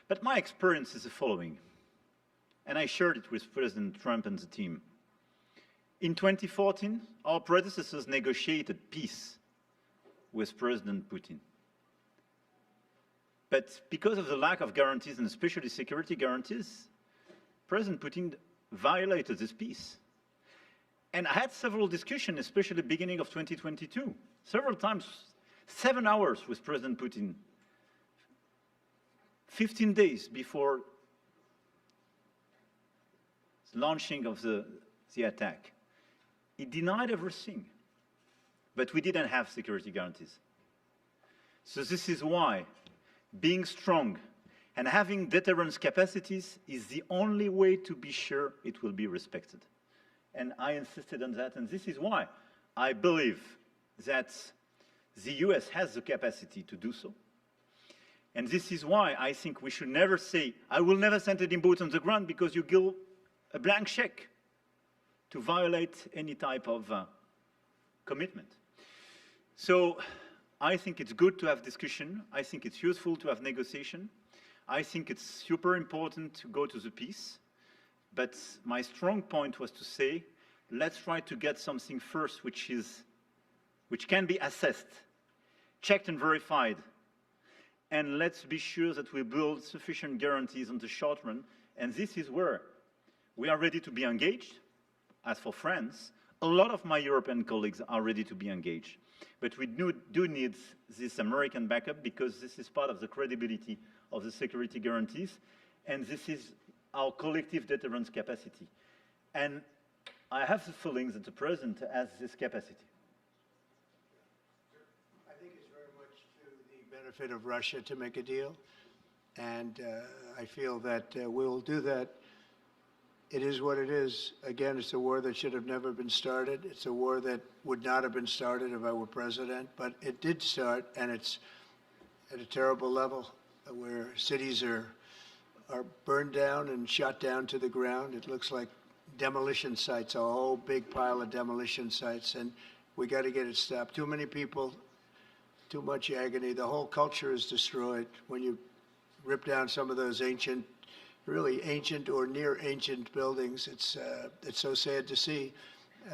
But my experience is the following, and I shared it with President Trump and the team. In 2014, our predecessors negotiated peace with President Putin. But because of the lack of guarantees, and especially security guarantees, President Putin violated this peace. And I had several discussions, especially at the beginning of 2022, several times, 7 hours with President Putin, 15 days before the launching of the attack. He denied everything, but we didn't have security guarantees. So this is why being strong and having deterrence capacities is the only way to be sure it will be respected. And I insisted on that, and this is why I believe that the US has the capacity to do so. And this is why I think we should never say, I will never send any boots on the ground because you give a blank check to violate any type of commitment. So I think it's good to have discussion. I think it's useful to have negotiation. I think it's super important to go to the peace. But my strong point was to say, let's try to get something first which can be assessed, checked and verified. And let's be sure that we build sufficient guarantees on the short run. And this is where we are ready to be engaged. As for France, a lot of my European colleagues are ready to be engaged. But we do need this American backup because this is part of the credibility of the security guarantees, and this is our collective deterrence capacity. And I have the feeling that the President has this capacity. I think it's very much to the benefit of Russia to make a deal, and I feel that we'll do that. It is what it is. Again, it's a war that should have never been started. It's a war that would not have been started if I were president, but it did start, and it's at a terrible level where cities are burned down and shot down to the ground. It looks like demolition sites, a whole big pile of demolition sites, and we got to get it stopped. Too many people, too much agony. The whole culture is destroyed when you rip down some of those really ancient or near ancient buildings. It's so sad to see,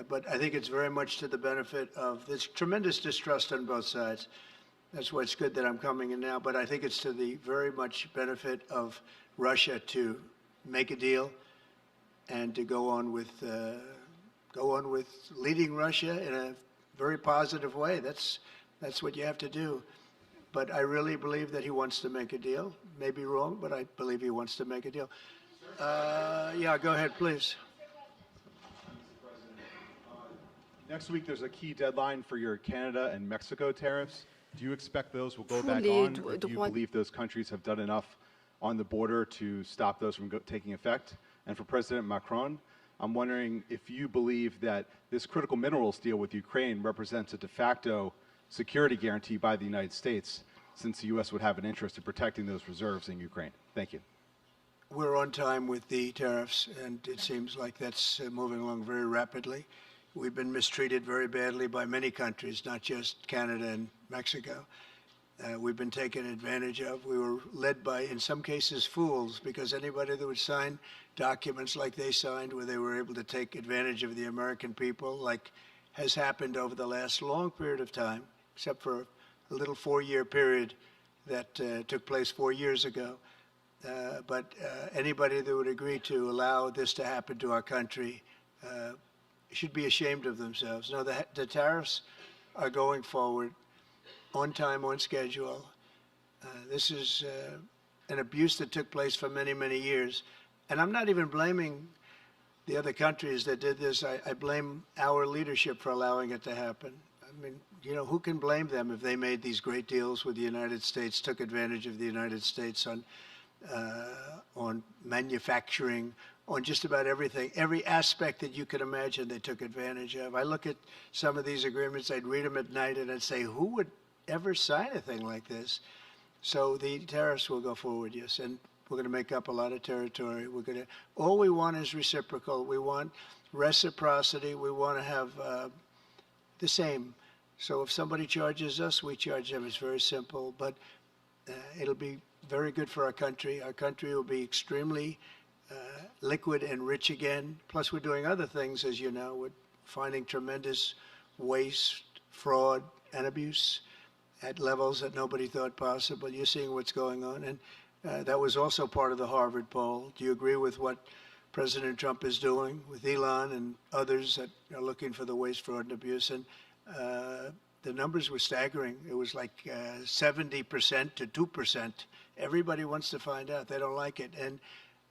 but I think it's very much to the benefit of this tremendous distrust on both sides. That's why it's good that I'm coming in now, but I think it's to the very much benefit of Russia to make a deal and to go on with leading Russia in a very positive way. That's what you have to do. But I really believe that he wants to make a deal. Maybe wrong, but I believe he wants to make a deal. Yeah, go ahead, please. Next week, there's a key deadline for your Canada and Mexico tariffs. Do you expect those will go back on, or do you believe those countries have done enough on the border to stop those from taking effect? And for President Macron, I'm wondering if you believe that this critical minerals deal with Ukraine represents a de facto security guarantee by the United States, since the U.S. would have an interest in protecting those reserves in Ukraine. Thank you. We're on time with the tariffs, and it seems like that's moving along very rapidly. We've been mistreated very badly by many countries, not just Canada and Mexico. We've been taken advantage of. We were led by, in some cases, fools, because anybody that would sign documents like they signed, where they were able to take advantage of the American people, like has happened over the last long period of time, except for a little 4-year period that took place 4 years ago. But anybody that would agree to allow this to happen to our country should be ashamed of themselves. No, the tariffs are going forward on time, on schedule. This is an abuse that took place for many, many years. And I'm not even blaming the other countries that did this. I blame our leadership for allowing it to happen. I mean, you know, who can blame them if they made these great deals with the United States, took advantage of the United States on manufacturing, on just about everything. Every aspect that you could imagine they took advantage of. I look at some of these agreements, I'd read them at night, and I'd say, who would ever sign a thing like this? So the tariffs will go forward, yes, and we're going to make up a lot of territory. All we want is reciprocal. We want reciprocity. We want to have the same. So if somebody charges us, we charge them. It's very simple, but it'll be very good for our country. Our country will be extremely liquid and rich again. Plus, we're doing other things, as you know. We're finding tremendous waste, fraud, and abuse at levels that nobody thought possible. You're seeing what's going on. And that was also part of the Harvard poll. Do you agree with what President Trump is doing with Elon and others that are looking for the waste, fraud, and abuse? And the numbers were staggering. It was like 70% to 2%. Everybody wants to find out. They don't like it. And,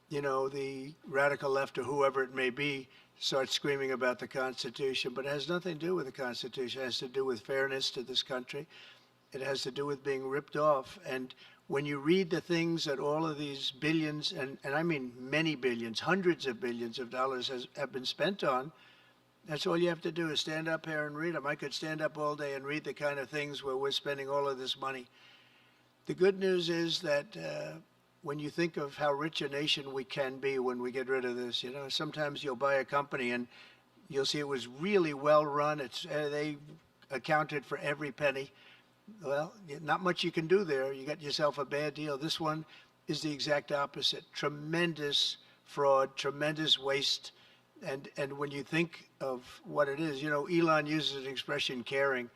you know, the radical left or whoever it may be starts screaming about the Constitution. But it has nothing to do with the Constitution. It has to do with fairness to this country. It has to do with being ripped off. And when you read the things that all of these billions, and I mean many billions, hundreds of billions of dollars have been spent on, that's all you have to do is stand up here and read them. I could stand up all day and read the kind of things where we're spending all of this money. The good news is that when you think of how rich a nation we can be when we get rid of this, you know, sometimes you'll buy a company and you'll see it was really well run. They accounted for every penny. Well, not much you can do there. You got yourself a bad deal. This one is the exact opposite. Tremendous fraud, tremendous waste. And when you think of what it is, you know, Elon uses an expression, caring.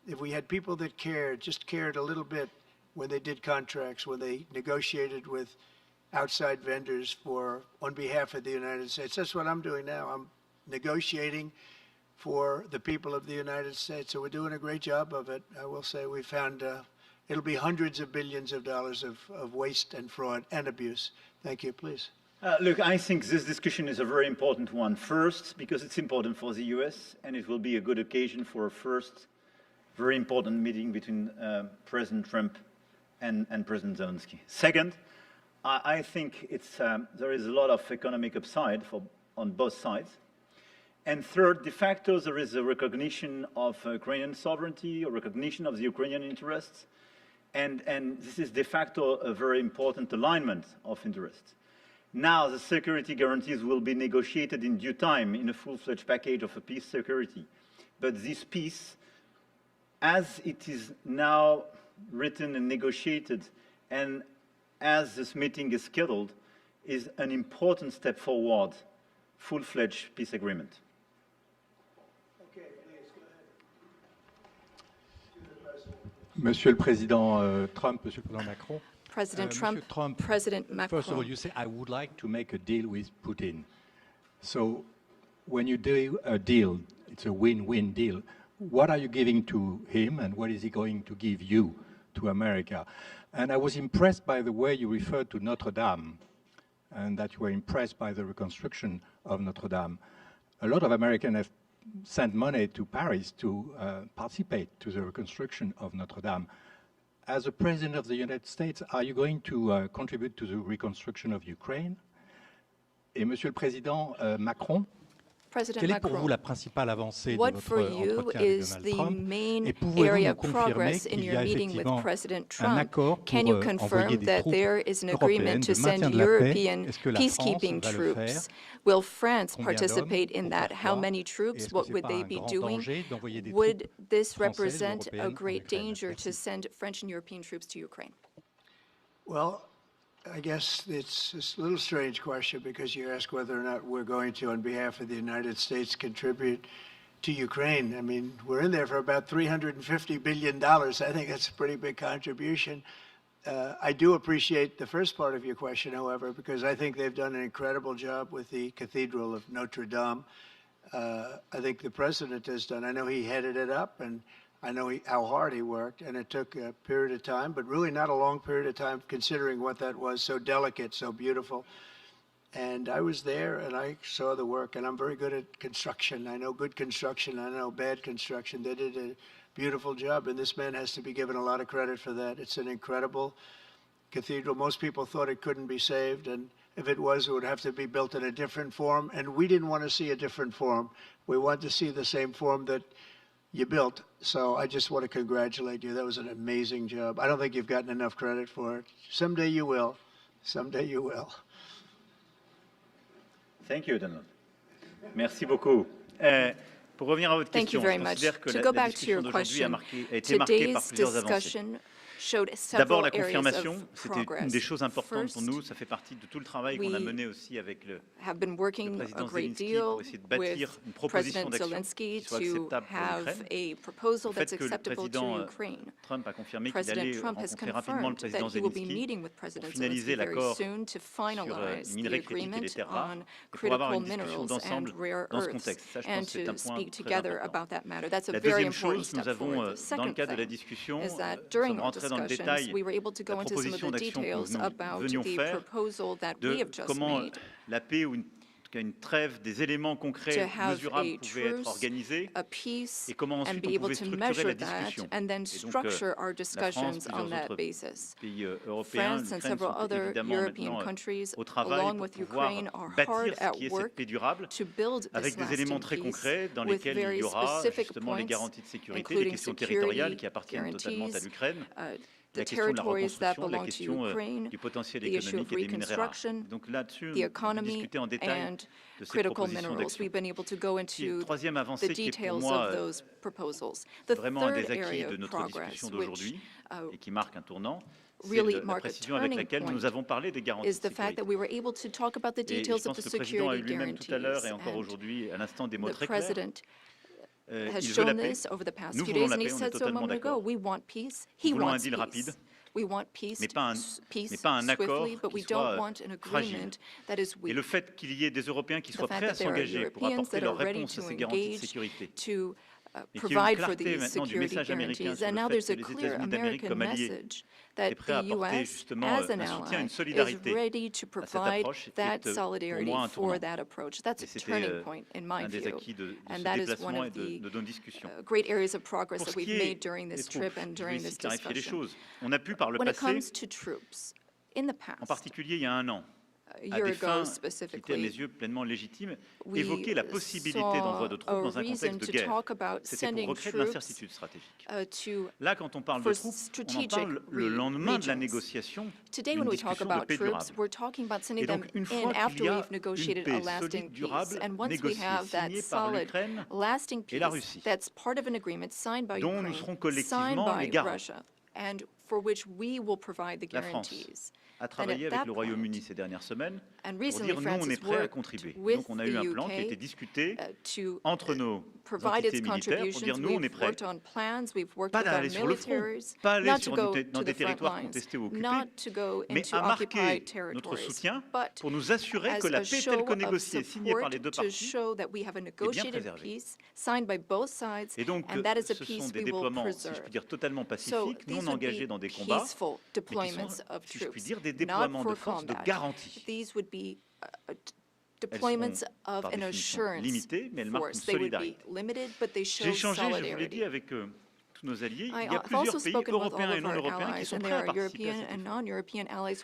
If we had people that cared, just cared a little bit when they did contracts, when they negotiated with outside vendors on behalf of the United States. That's what I'm doing now. I'm negotiating for the people of the United States. So we're doing a great job of it. I will say we found it'll be hundreds of billions of dollars of waste and fraud and abuse. Thank you. Please. Look, I think this discussion is a very important one. First, because it's important for the US, and it will be a good occasion for a first very important meeting between President Trump and President Zelensky. Second, I think there is a lot of economic upside on both sides. And third, de facto, there is a recognition of Ukrainian sovereignty, a recognition of the Ukrainian interests, and this is de facto a very important alignment of interests. Now, the security guarantees will be negotiated in due time in a full-fledged package of a peace security. But this peace, as it is now written and negotiated, and as this meeting is scheduled, is an important step forward, full-fledged peace agreement. Monsieur le Président Trump, Monsieur le Président Macron. President Monsieur Trump, President Macron. First of all, you say, I would like to make a deal with Putin. So when you do a deal, it's a win-win deal. What are you giving to him and what is he going to give you to America? And I was impressed by the way you referred to Notre Dame and that you were impressed by the reconstruction of Notre Dame. A lot of Americans have sent money to Paris to participate to the reconstruction of Notre Dame. As a President of the United States, are you going to contribute to the reconstruction of Ukraine? Et Monsieur le Président Macron, President quelle est pour Macron, vous la principale avancée de what votre for you entretien avec is Donald the Trump? main Et pouvez-vous area nous of confirmer progress in qu'il y your a meeting with effectivement President un Trump? accord Can pour you envoyer confirm des that troupes there is an européennes agreement de to maintien send de la paix? European Est-ce que la peacekeeping France va le faire? troops? Will France Combien participate in d'hommes? that? How Pourquoi? many Et troops? est-ce que What c'est would pas they un be grand doing? danger d'envoyer des Would troupes this françaises ou represent a européennes en great Ukraine? danger to Merci. send French and European troops to Ukraine? Well, I guess it's a little strange question because you ask whether or not we're going to, on behalf of the United States, contribute to Ukraine. I mean, we're in there for about $350 billion. I think that's a pretty big contribution. I do appreciate the first part of your question, however, because I think they've done an incredible job with the Cathedral of Notre Dame. I think the president has done. I know he headed it up, and I know how hard he worked, and it took a period of time, but really not a long period of time considering what that was, so delicate, so beautiful. And I was there, and I saw the work, and I'm very good at construction. I know good construction. I know bad construction. They did a beautiful job, and this man has to be given a lot of credit for that. It's an incredible cathedral. Most people thought it couldn't be saved, and if it was, it would have to be built in a different form, and we didn't want to see a different form. We wanted to see the same form that you built. So I just want to congratulate you. That was an amazing job. I don't think you've gotten enough credit for it. Someday you will. Someday you will. Thank you, Donald. Merci beaucoup. Pour revenir à votre Thank you question, very je much. considère que To la go back to discussion your d'aujourd'hui question, a été marquée par today's plusieurs avancées. discussion showed D'abord, several la areas confirmation, of c'était une progress. des choses importantes First, pour nous. Ça fait partie de tout le travail qu'on a we mené aussi avec le have been working a président great Zelensky deal pour essayer de bâtir with une proposition President d'action Zelensky qui soit to acceptable pour have l'Ukraine. a proposal Le fait that's que le acceptable to président Ukraine. Trump a confirmé qu'il President allait Trump has rencontrer rapidement le confirmed président that he will be Zelensky meeting with pour President finaliser Zelensky very l'accord soon to sur finalize les the minerais critiques et les agreement terres rares on et pour avoir critical une discussion minerals and d'ensemble rare dans ce earths contexte. Ça, je and pense que c'est to un point speak très together important. about that matter. That's a La very deuxième important chose, nous step avons, forward. The dans le second cadre de la thing discussion, is that nous during sommes our rentrés dans le discussions, détail we were able to de la go into some of proposition the d'action que details nous about venions the faire, proposal that we de have just comment made la paix ou une trêve, des éléments to concrets, have mesurables a pouvaient être truce, organisés a peace, et comment and ensuite be on able pouvait to structurer measure la that discussion. and then Et donc, structure our la France, discussions on plusieurs that autres basis. pays européens, France and l'Ukraine several sont other évidemment European maintenant countries, au travail along pour with pouvoir Ukraine, are bâtir hard ce at qui est cette work paix durable to build avec this des éléments lasting très peace concrets dans with lesquels il very y aura specific justement les points, garanties de sécurité, les including questions security territoriales qui appartiennent totalement à guarantees, l'Ukraine, the la question de la territories that reconstruction, la belong to question Ukraine, du potentiel the issue économique of et des minerais rares. reconstruction, Donc là-dessus, the on economy, discutait en détail and de ces critical propositions minerals. d'action. We've been able to go into Troisième the avancée qui est pour details moi of those proposals. The vraiment un third des acquis area de of notre progress, discussion which d'aujourd'hui et qui marque un tournant, c'est really la mark a précision avec turning laquelle nous point avons parlé des garanties is de the fact sécurité. that we were able to talk about the Et je details of pense the que le président a eu security lui-même tout à l'heure guarantees. et encore And aujourd'hui à l'instant des mots the très clairs. president has Il veut la shown paix. this over the past Nous few voulons days, la and he paix, on est said so a totalement moment ago. d'accord. We want peace. Nous He voulons un wants deal rapide, peace. We want peace, mais pas un accord swiftly, but we qui soit don't want an fragile. agreement that is Et le weak. fait qu'il y ait des Européens qui The soient fact prêts à that there are s'engager pour Europeans apporter that leur are ready réponse à to ces garanties de engage sécurité. to Et qu'il y ait une provide for clarté these maintenant du security message américain guarantees. sur And le now fait there's que a les clear États-Unis d'Amérique American comme alliés message that étaient prêts the à apporter U.S., justement as an un soutien, ally, une is solidarité ready to à cette provide approche qui that est pour solidarity moi un for tournant. that approach. That's Et a c'était turning point in my un des view. acquis de And ce that is one déplacement of et the de nos discussions. great areas of progress Pour that ce we've qui est made during des this troupes, trip and je vais during ici this clarifier les discussion. choses. On a pu par le When it passé, comes to troops, in the en past, particulier il y a un an, a à year des ago fins qui étaient à mes specifically, yeux pleinement légitimes, we évoquer la possibilité d'envoi de saw troupes a dans un reason contexte de to guerre. talk about C'était pour sending recréer de troops l'incertitude stratégique. to Là, quand on parle for de troupes, on en strategic parle le lendemain de la regions. négociation Today, d'une when we talk discussion de about paix troops, durable. we're talking about sending Et donc, them une in fois after qu'il y a we've negotiated une a paix lasting solide, peace. durable, And once we négociée, have that signée par solid, l'Ukraine lasting et la peace, Russie, that's part of an agreement signed by dont nous Ukraine, serons signed collectivement by les garants. Russia, and for which we will provide the La France guarantees. a travaillé avec le Royaume-Uni ces dernières semaines pour dire nous, on est prêts à contribuer. Donc on a eu un plan qui a été discuté entre nos entités militaires pour dire nous, on est prêts. Pas d'aller sur le front, pas aller dans des territoires contestés ou occupés, mais à marquer notre soutien pour nous assurer que la paix telle que négociée, signée par les deux parties, est bien préservée. Et donc, ce sont des déploiements, si je puis dire, totalement pacifiques, non engagés dans des combats, mais qui sont, si je puis dire, des déploiements de force de garantie. Deployments of an assurance force. They would be limited, but they show solidarity. J'ai échangé, je vous l'ai dit, avec tous nos alliés. Il y a plusieurs pays européens et non européens qui sont prêts à participer à cette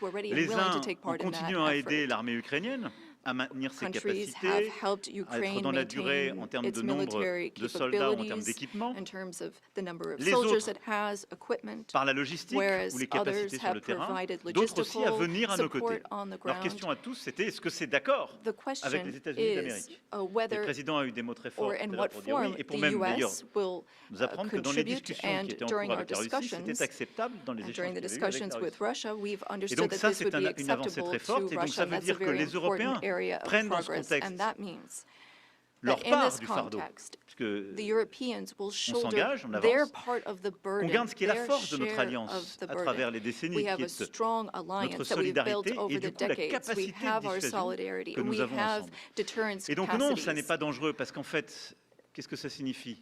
opération. Les uns ont continué à aider l'armée ukrainienne à maintenir ses capacités, à être dans la durée en termes de nombre de soldats, en termes d'équipement. Les autres, par la logistique ou les capacités sur le terrain, d'autres aussi à venir à nos côtés. Leur question à tous, c'était est-ce que c'est d'accord avec les États-Unis d'Amérique? Le président a eu des mots très forts pour dire oui, et pour même d'ailleurs nous apprendre que dans les discussions qui étaient en cours avec la Russie, c'était acceptable dans les échanges avec la Russie. Et donc ça, c'est une avancée très forte, et donc ça veut dire que les Européens prennent dans ce contexte leur part du fardeau, puisque on s'engage, on avance, qu'on garde ce qui est la force de notre alliance à travers les décennies, qui est notre solidarité et du coup la capacité de dissuasion que nous avons ensemble. Et donc non, ça n'est pas dangereux, parce qu'en fait, qu'est-ce que ça signifie?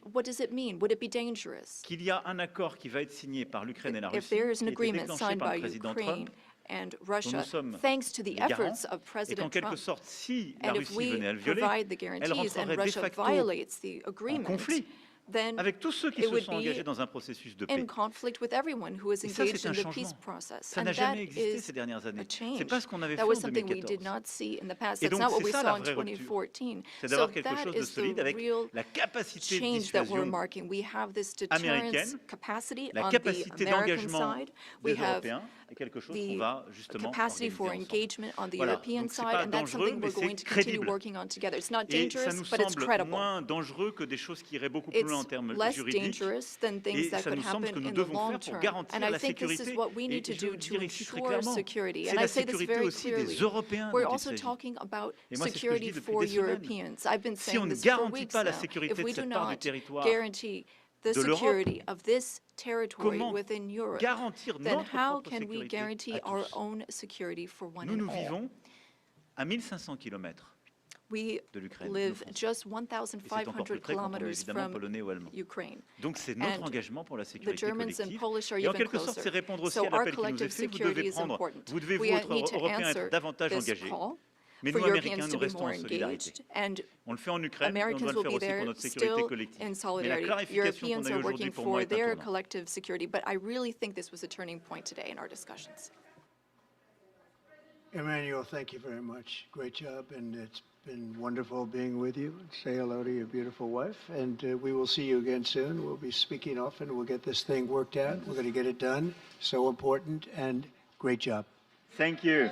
Qu'il y a un accord qui va être signé par l'Ukraine et la Russie, qui a été déclenché par le président Trump, dont nous sommes les garants, et qu'en quelque sorte, si la Russie venait à le violer, elle rentrerait de facto en conflit avec tous ceux qui se sont engagés dans un processus de paix. Et ça, c'est un changement. Ça n'a jamais existé ces dernières années. C'est pas ce qu'on avait fait en 2014. Et donc, c'est ça la vraie rupture. C'est d'avoir quelque chose de solide avec la capacité de dissuasion américaine, la capacité d'engagement des Européens, et quelque chose qu'on va justement organiser ensemble. Voilà, donc c'est pas dangereux, mais c'est crédible. Et ça nous semble moins dangereux que des choses qui iraient beaucoup plus loin en termes juridiques. Et ça nous semble ce que nous devons faire pour garantir la sécurité. Et je veux le dire ici très clairement, c'est la sécurité aussi des Européens dont il s'agit. Et moi, c'est ce que je dis depuis des semaines. Si on ne garantit pas la sécurité de cette part du territoire de l'Europe, comment garantir notre propre sécurité à tous? Nous vivons à 1500 km de l'Ukraine. Et c'est encore plus près quand on est évidemment polonais ou allemand. Donc c'est notre engagement pour la sécurité collective. Et en quelque sorte, c'est répondre aussi à l'appel qui nous est fait. Vous devez, vous, autres Européens, être davantage engagés. Mais nous, Américains, nous restons en solidarité. On le fait en Ukraine, et on doit le faire aussi pour notre sécurité collective. Mais la clarification qu'on a eue aujourd'hui pour moi est un tournant. Emmanuel, thank you very much. Great job, and it's been wonderful being with you. Say hello to your beautiful wife, and we will see you again soon. We'll be speaking often. We'll get this thing worked out. We're going to get it done. So important, and great job. Thank you.